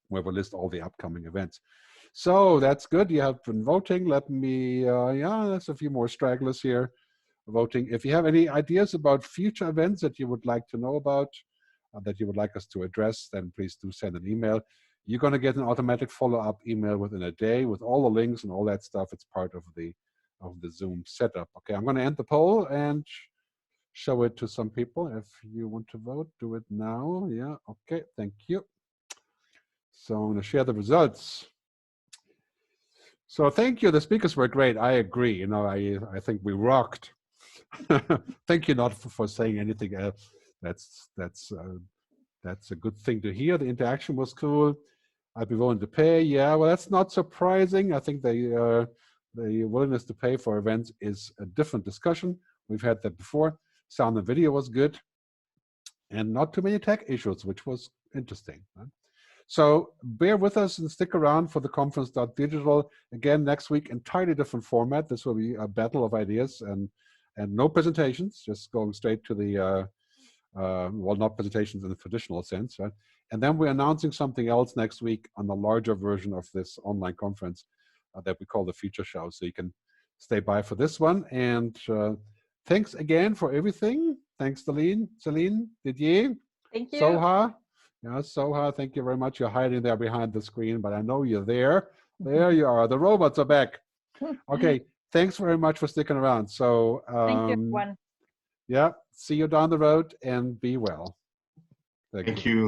where we'll list all the upcoming events. So that's good. You have been voting. Let me, yeah, there's a few more stragglers here voting. If you have any ideas about future events that you would like to know about, that you would like us to address, then please do send an email. You're going to get an automatic follow-up email within a day with all the links and all that stuff. It's part of the Zoom setup. Okay, I'm going to end the poll and show it to some people. If you want to vote, do it now. Yeah, okay, thank you. So I'm going to share the results. So thank you. The speakers were great. I agree. You know, I think we rocked. Thank you not for saying anything else. That's a good thing to hear. The interaction was cool. I'd be willing to pay. Yeah, well, that's not surprising. I think the willingness to pay for events is a different discussion. We've had that before. Sound and video was good, and not too many tech issues, which was interesting. Right? So bear with us and stick around for the conference.digital. Again, next week, entirely different format. This will be a battle of ideas and no presentations, just going straight to the, well, not presentations in the traditional sense, right? And then we're announcing something else next week on the larger version of this online conference that we call the Future Show. So you can stay by for this one. And thanks again for everything. Thanks, Céline, Didier, Thank you. Soha. Yeah, Soha, thank you very much. You're hiding there behind the screen, but I know you're there. There you are. The robots are back. Okay, thanks very much for sticking around. So, thank you, everyone. Yeah, see you down the road and be well. Thank you.